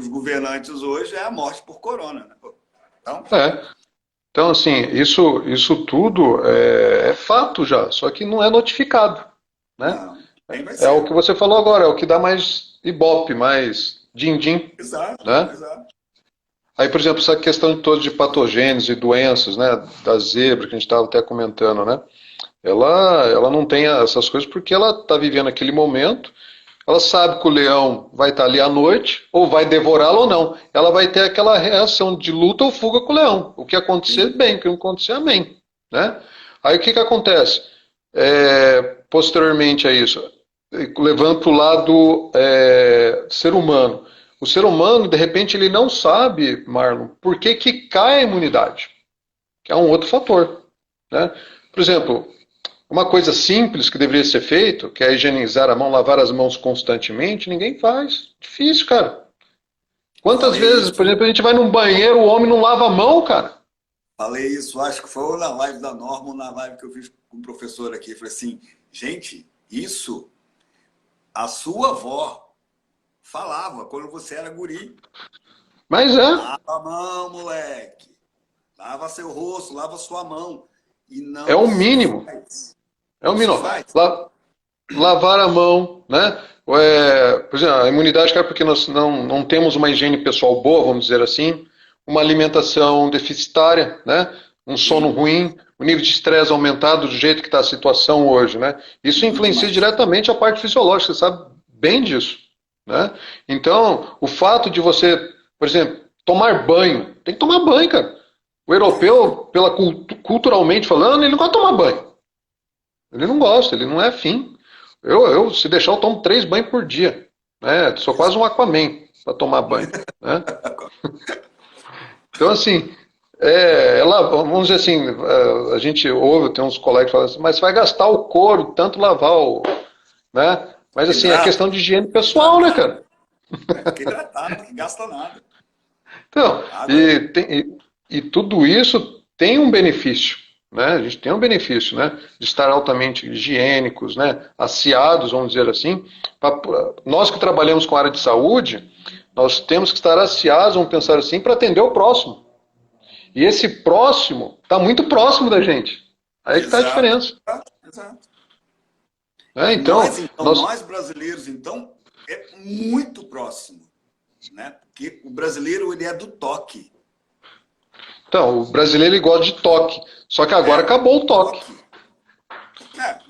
os governantes hoje é a morte por corona. Né? Então, Então, assim, isso tudo é fato já, só que não é notificado, né? não, nem vai É o ser. que você falou agora, é o que dá mais ibope, mais din-din, Exato, né? exato. Aí, por exemplo, essa questão toda de patogênese e doenças, né, da zebra, que a gente estava até comentando, né? Ela não tem essas coisas porque ela está vivendo aquele momento, ela sabe que o leão vai estar ali à noite, ou vai devorá-lo ou não. Ela vai ter aquela reação de luta ou fuga com o leão. O que acontecer, Sim. bem, o que não acontecer, amém. Né? Aí o que acontece? Posteriormente a isso, levando para o lado ser humano. O ser humano, de repente, ele não sabe, Marlon, por que cai a imunidade, que é um outro fator. Né? Por exemplo, uma coisa simples que deveria ser feito, que é higienizar a mão, lavar as mãos constantemente, ninguém faz. Difícil, cara. Quantas Falei vezes, por isso, exemplo, a gente vai num banheiro, o homem não lava a mão, cara? falei isso, acho que foi na live da Norma ou na live que eu fiz com o professor aqui. Eu falei assim, gente, isso a sua avó falava quando você era guri. Mas Lava a mão, moleque. Lava seu rosto, lava sua mão. E é não o se mínimo. faz. É o Não se mínimo. faz. Lavar a mão, né? Por exemplo, a imunidade cai porque nós não temos uma higiene pessoal boa, vamos dizer assim, uma alimentação deficitária, né? Um sono Sim, ruim, o nível de estresse aumentado do jeito que está a situação hoje, né? Isso muito influencia mais. diretamente a parte fisiológica, você sabe bem disso, né? Então, o fato de você, por exemplo, tomar banho, tem que tomar banho, cara. O europeu, culturalmente falando, ele não gosta de tomar banho. Ele não gosta, ele não é afim. Se deixar, eu tomo 3 banhos por dia. Né? Sou quase um Aquaman para tomar banho. Né? Então, assim, vamos dizer assim, a gente ouve, tem uns colegas que falam assim, mas vai gastar o couro, tanto lavar o. Né? Mas, assim, é Hidrata. questão de higiene pessoal, né, Hidratado. cara? Fica hidratado, que gasta nada. Então, Água. e tudo isso tem um benefício, né? A gente tem um benefício, né? De estar altamente higiênicos, né? Aciados, vamos dizer assim. Nós que trabalhamos com a área de saúde, nós temos que estar aciados, vamos pensar assim, para atender o próximo. E esse próximo está muito próximo da gente. Aí que está a Exato. diferença. Exato. Né? E Então, nós brasileiros, então, é muito próximo, né? Porque o brasileiro, ele é do toque. o brasileiro ele gosta de toque. Só que agora acabou o toque.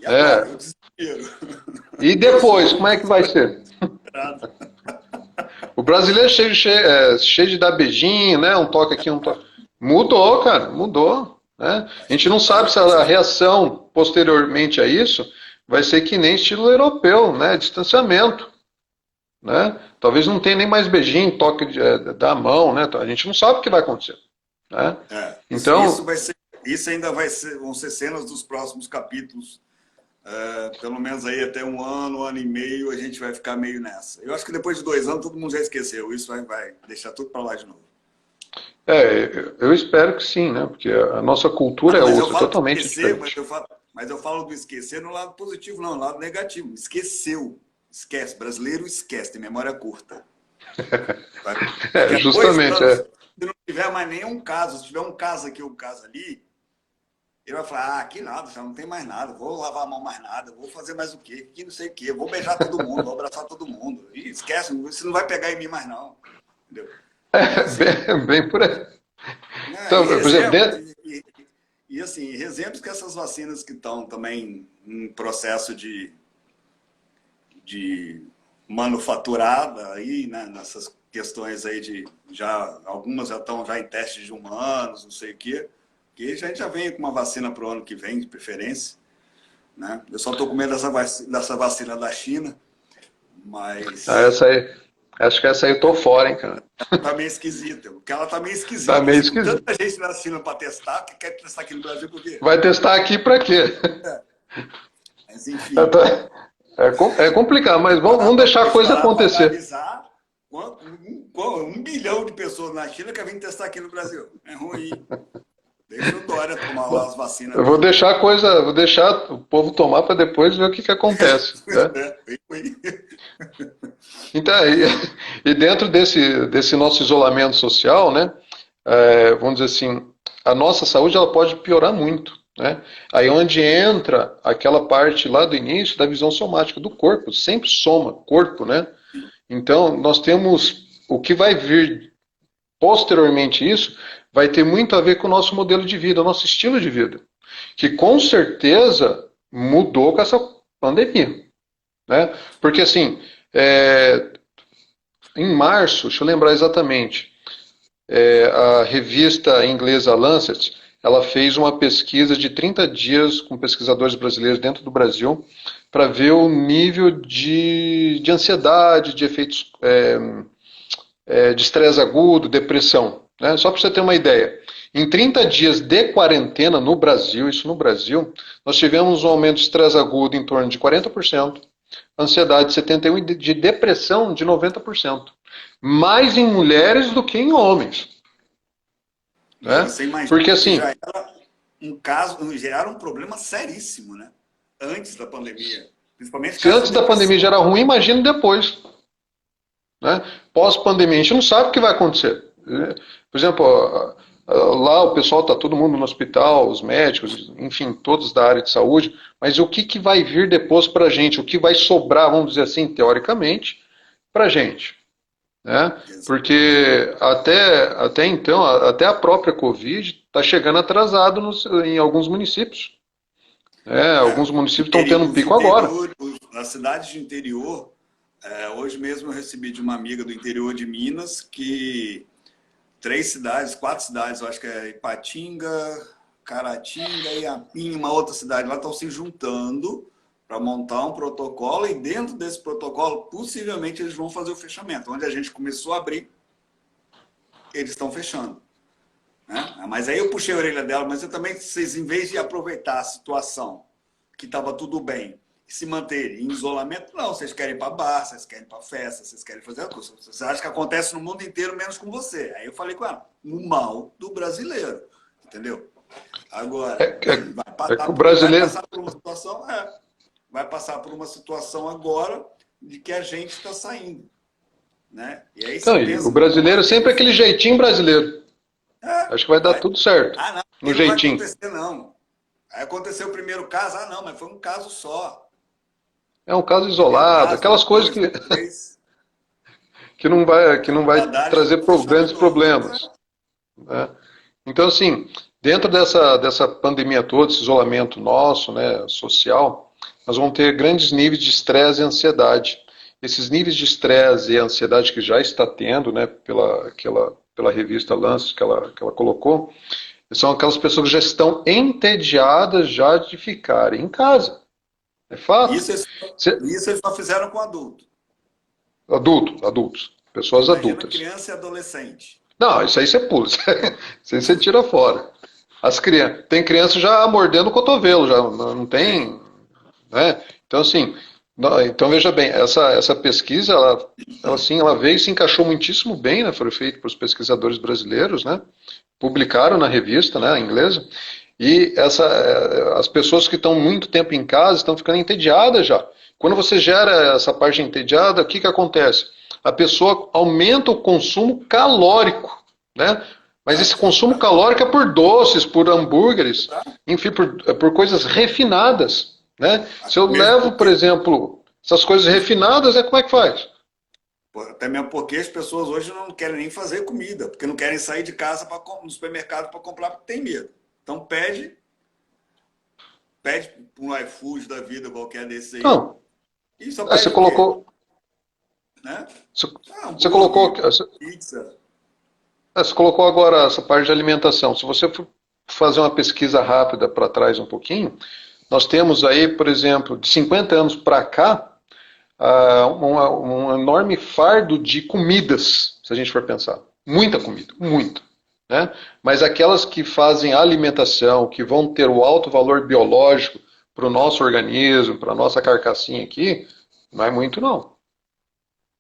E agora? O É. desespero. E depois, como é que vai ser? O brasileiro é cheio de dar beijinho, né? Um toque aqui, um toque. Mudou, cara, mudou. Né? A gente não sabe se a reação posteriormente a isso vai ser que nem estilo europeu, né? Distanciamento. Né? Talvez não tenha nem mais beijinho, toque da mão, né? A gente não sabe o que vai acontecer. Né? Isso Então, vai ser, isso ainda vão ser cenas dos próximos capítulos. Pelo menos aí até um ano e meio, a gente vai ficar meio nessa. Eu acho que depois de 2 anos todo mundo já esqueceu. Isso vai deixar tudo para lá de novo. eu espero que sim, né? Porque a nossa cultura Ah, é mas eu outra, falo totalmente esquecer, diferente. mas eu falo do esquecer no lado positivo, não, no lado negativo. Esqueceu. Esquece. Brasileiro esquece, tem memória curta. Daqui a dois Justamente, anos, se não tiver mais nenhum caso, se tiver um caso aqui, um caso ali, ele vai falar, que nada, já não tem mais nada, vou lavar a mão mais nada, vou fazer mais o quê, que não sei o quê, vou beijar todo mundo, vou abraçar todo mundo. E esquece, você não vai pegar em mim mais não. Entendeu? E assim, bem por aí. né, Então, por exemplo, e assim, exemplos que essas vacinas que estão também em processo de manufaturada aí, né, nessas questões aí algumas já estão já em testes de humanos, não sei o quê, que a gente já vem com uma vacina para o ano que vem, de preferência. né? Eu só estou com medo dessa vacina da China, mas Essa aí, acho que essa aí eu tô fora, hein, cara. tá meio esquisita. Porque ela tá meio Tá esquisita. meio Assim, com esquisito. tanta gente na China para testar, que quer testar aqui no Brasil por quê? Vai testar aqui pra quê? Mas, enfim, É complicado, mas vamos vamos deixar a coisa parar para acontecer. analisar 1 bilhão de pessoas na China quer vir testar aqui no Brasil. É ruim. Deixa o Dória tomar lá as vacinas Eu vou dele. deixar a coisa, vou deixar o povo tomar para depois ver o que que acontece, né? Bem ruim. Então, e dentro desse nosso isolamento social, né, vamos dizer assim, a nossa saúde ela pode piorar muito, né? Aí onde entra aquela parte lá do início da visão somática do corpo, sempre soma corpo, né? Então, nós temos o que vai vir posteriormente isso, vai ter muito a ver com o nosso modelo de vida, o nosso estilo de vida, que com certeza mudou com essa pandemia, né? Porque assim, em março, deixa eu lembrar exatamente, a revista inglesa Lancet, ela fez uma pesquisa de 30 dias com pesquisadores brasileiros dentro do Brasil para ver o nível de ansiedade, de efeitos de estresse agudo, depressão. Né? Só para você ter uma ideia. Em 30 dias de quarentena no Brasil, isso no Brasil, nós tivemos um aumento de estresse agudo em torno de 40%, ansiedade de 71% e de depressão de 90%. Mais em mulheres do que em homens. E Né? você imagina Porque que assim, já era um caso, já era um problema seríssimo, né? Antes da pandemia. Principalmente se casos de antes da pandemia já depressão. era ruim, imagine depois. Né? Pós-pandemia, a gente não sabe o que vai acontecer. Por exemplo, lá o pessoal está todo mundo no hospital, os médicos, enfim, todos da área de saúde, mas o que, que vai vir depois para a gente? O que vai sobrar, vamos dizer assim, teoricamente, para a gente? Né? Porque até então, até a própria Covid está chegando atrasado em alguns municípios. Alguns municípios estão tendo um Os pico agora. interior, as cidades de interior, hoje mesmo eu recebi de uma amiga do interior de Minas que 4 cidades, eu acho que é Ipatinga, Caratinga, Iapim, uma outra cidade, lá estão se juntando para montar um protocolo e dentro desse protocolo, possivelmente eles vão fazer o fechamento. Onde a gente começou a abrir, eles estão fechando. Né? Mas aí eu puxei a orelha dela, mas eu também, vocês, em vez de aproveitar a situação que estava tudo bem e se manterem em isolamento, não, vocês querem ir para bar, vocês querem ir para festa, vocês querem fazer a coisa. Vocês acham que acontece no mundo inteiro, menos com você. Aí eu falei com ela, o mal do brasileiro, entendeu? Agora, O brasileiro. vai passar por uma situação agora de que a gente está saindo. Né? E aí Então, você pensa, o brasileiro sempre é aquele jeitinho brasileiro. Acho que vai dar tudo certo. não, No não vai jeitinho. acontecer, não. Aí aconteceu o primeiro caso, não, mas foi um caso só. É um caso Primeiro isolado, caso, aquelas coisas depois, depois, que não vai radares trazer vão fechar de grandes novo. problemas. Né? Então, assim, dentro dessa pandemia toda, esse isolamento nosso, né, social, nós vamos ter grandes níveis de estresse e ansiedade. Esses níveis de estresse e ansiedade que já está tendo, né, pela revista Lancet que ela colocou, são aquelas pessoas que já estão entediadas já de ficarem em casa. É fato. Isso eles só fizeram com adulto. Adultos. Pessoas Imagina adultas. criança e adolescente. Não, isso aí você pula. Isso aí você tira fora. Tem criança já mordendo o cotovelo, já não tem. Né? Então, assim, então veja bem, essa pesquisa, ela veio e se encaixou muitíssimo bem, né? Foi feita por os pesquisadores brasileiros, né? Publicaram na revista, né, inglesa, e as pessoas que estão muito tempo em casa estão ficando entediadas já. Quando você gera essa parte entediada, o que, que acontece? A pessoa aumenta o consumo calórico, né? Mas esse consumo calórico é por doces, por hambúrgueres, enfim, por coisas refinadas, né? Se eu levo, por exemplo, essas coisas refinadas, como é que faz? Até mesmo porque as pessoas hoje não querem nem fazer comida, porque não querem sair de casa no supermercado para comprar porque tem medo. Então pede um iFood da vida qualquer desse aí. Não. E só pede Você colocou. Né? Você colocou. Pizza. Você colocou agora essa parte de alimentação. Se você for fazer uma pesquisa rápida para trás um pouquinho, nós temos aí, por exemplo, de 50 anos para cá, um enorme fardo de comidas, se a gente for pensar. Muita comida, muita. Né? Mas aquelas que fazem alimentação, que vão ter o alto valor biológico para o nosso organismo, para a nossa carcassinha aqui, não é muito não.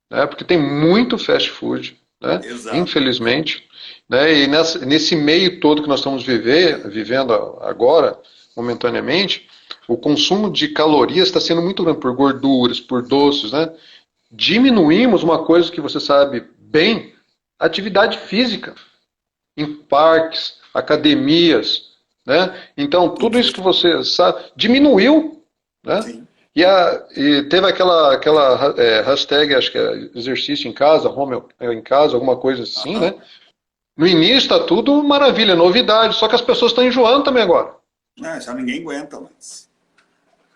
Né? Porque tem muito fast food, né? Exato. Infelizmente. Né? E nesse meio todo que nós estamos vivendo agora, momentaneamente, o consumo de calorias está sendo muito grande por gorduras, por doces. Né? Diminuímos uma coisa que você sabe bem, atividade física, em parques, academias. Né? Então, tudo isso que você sabe, diminuiu. Né? Sim. E teve aquela hashtag, acho que é exercício em casa, home em casa, alguma coisa assim, né? Aham. No início está tudo maravilha, novidade, só que as pessoas estão enjoando também agora. Já ninguém aguenta mais.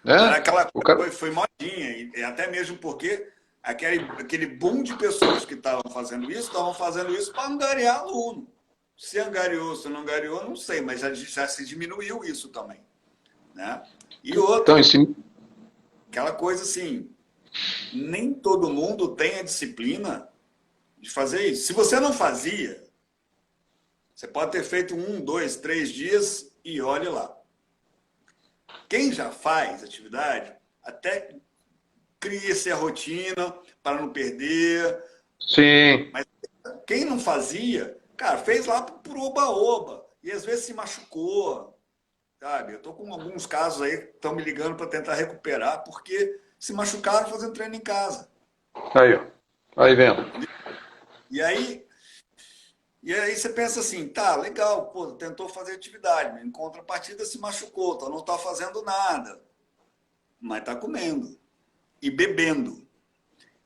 Era Né? aquela O coisa, cara... foi modinha, e até mesmo porque aquele boom de pessoas que estavam fazendo isso para angariar aluno. Se angariou, se não angariou, não sei, mas já se diminuiu isso também. Né? E Então, outra, aquela coisa assim, nem todo mundo tem a disciplina de fazer isso. Se você não fazia, você pode ter feito 1, 2, 3 dias e olhe lá. Quem já faz atividade, até cria-se a rotina para não perder. Sim, Mas quem não fazia, cara, fez lá por oba-oba. E às vezes se machucou, sabe? Eu estou com alguns casos aí que estão me ligando para tentar recuperar, porque se machucaram fazendo treino em casa. aí, ó. Aí vendo. E aí, e aí você pensa assim, tá, legal, pô, tentou fazer atividade, mas em contrapartida se machucou, então não está fazendo nada, mas está comendo e bebendo.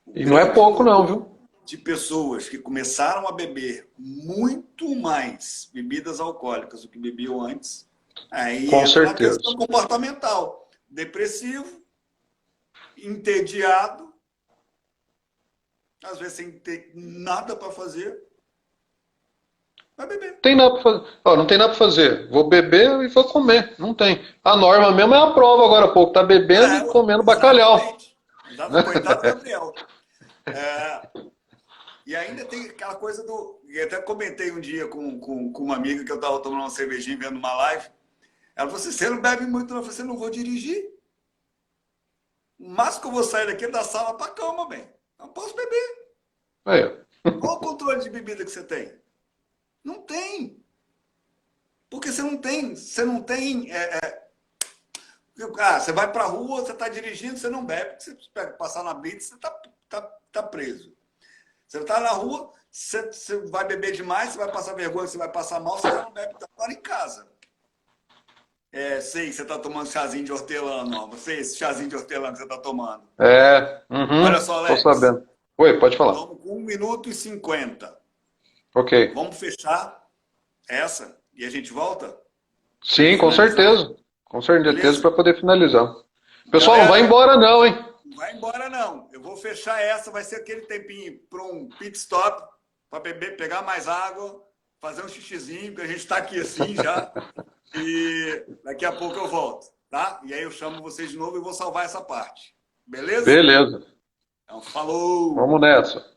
O E não é grande pouco não, número viu? de pessoas que começaram a beber muito mais bebidas alcoólicas do que bebiam antes, aí Com entra na certeza. questão comportamental. Depressivo, entediado, às vezes sem ter nada para fazer, vai beber. Tem nada pra fazer. Ó, não tem nada para fazer. Vou beber e vou comer. Não tem. A norma mesmo é a prova agora há pouco. Tá bebendo e comendo bacalhau. Exatamente. Coitado do Gabriel. É, e ainda tem aquela coisa do. E até comentei um dia com uma amiga que eu estava tomando uma cervejinha vendo uma live. Ela falou assim: você não bebe muito, não. Eu falei: você não vou dirigir. O máximo que eu vou sair daqui é da sala para a cama, bem. Não posso beber. Aí, ó. Qual o controle de bebida que você tem? Não tem. Porque você não tem. Você não tem. Você vai para a rua, você está dirigindo, você não bebe. Você passar na blitz, você tá preso. Você está na rua, você vai beber demais, você vai passar vergonha, você vai passar mal, você já não bebe, tá agora em casa. Sei que você está tomando chazinho de hortelã, não. Sei esse chazinho de hortelã que você está tomando. Olha só, Tô Alex. sabendo. Oi, pode falar. Vamos com 1 minuto e 50. Ok. Vamos fechar essa e a gente volta para Sim, com finalizar. certeza. Com certeza Beleza? para poder finalizar. Pessoal, não vai Galera, embora não, hein? não vai embora não. Eu vou fechar essa, vai ser aquele tempinho para um pit stop, para beber, pegar mais água, fazer um xixizinho, porque a gente está aqui assim já. E daqui a pouco eu volto, tá? E aí eu chamo vocês de novo e vou salvar essa parte. Beleza? Beleza. Então, falou! Vamos nessa.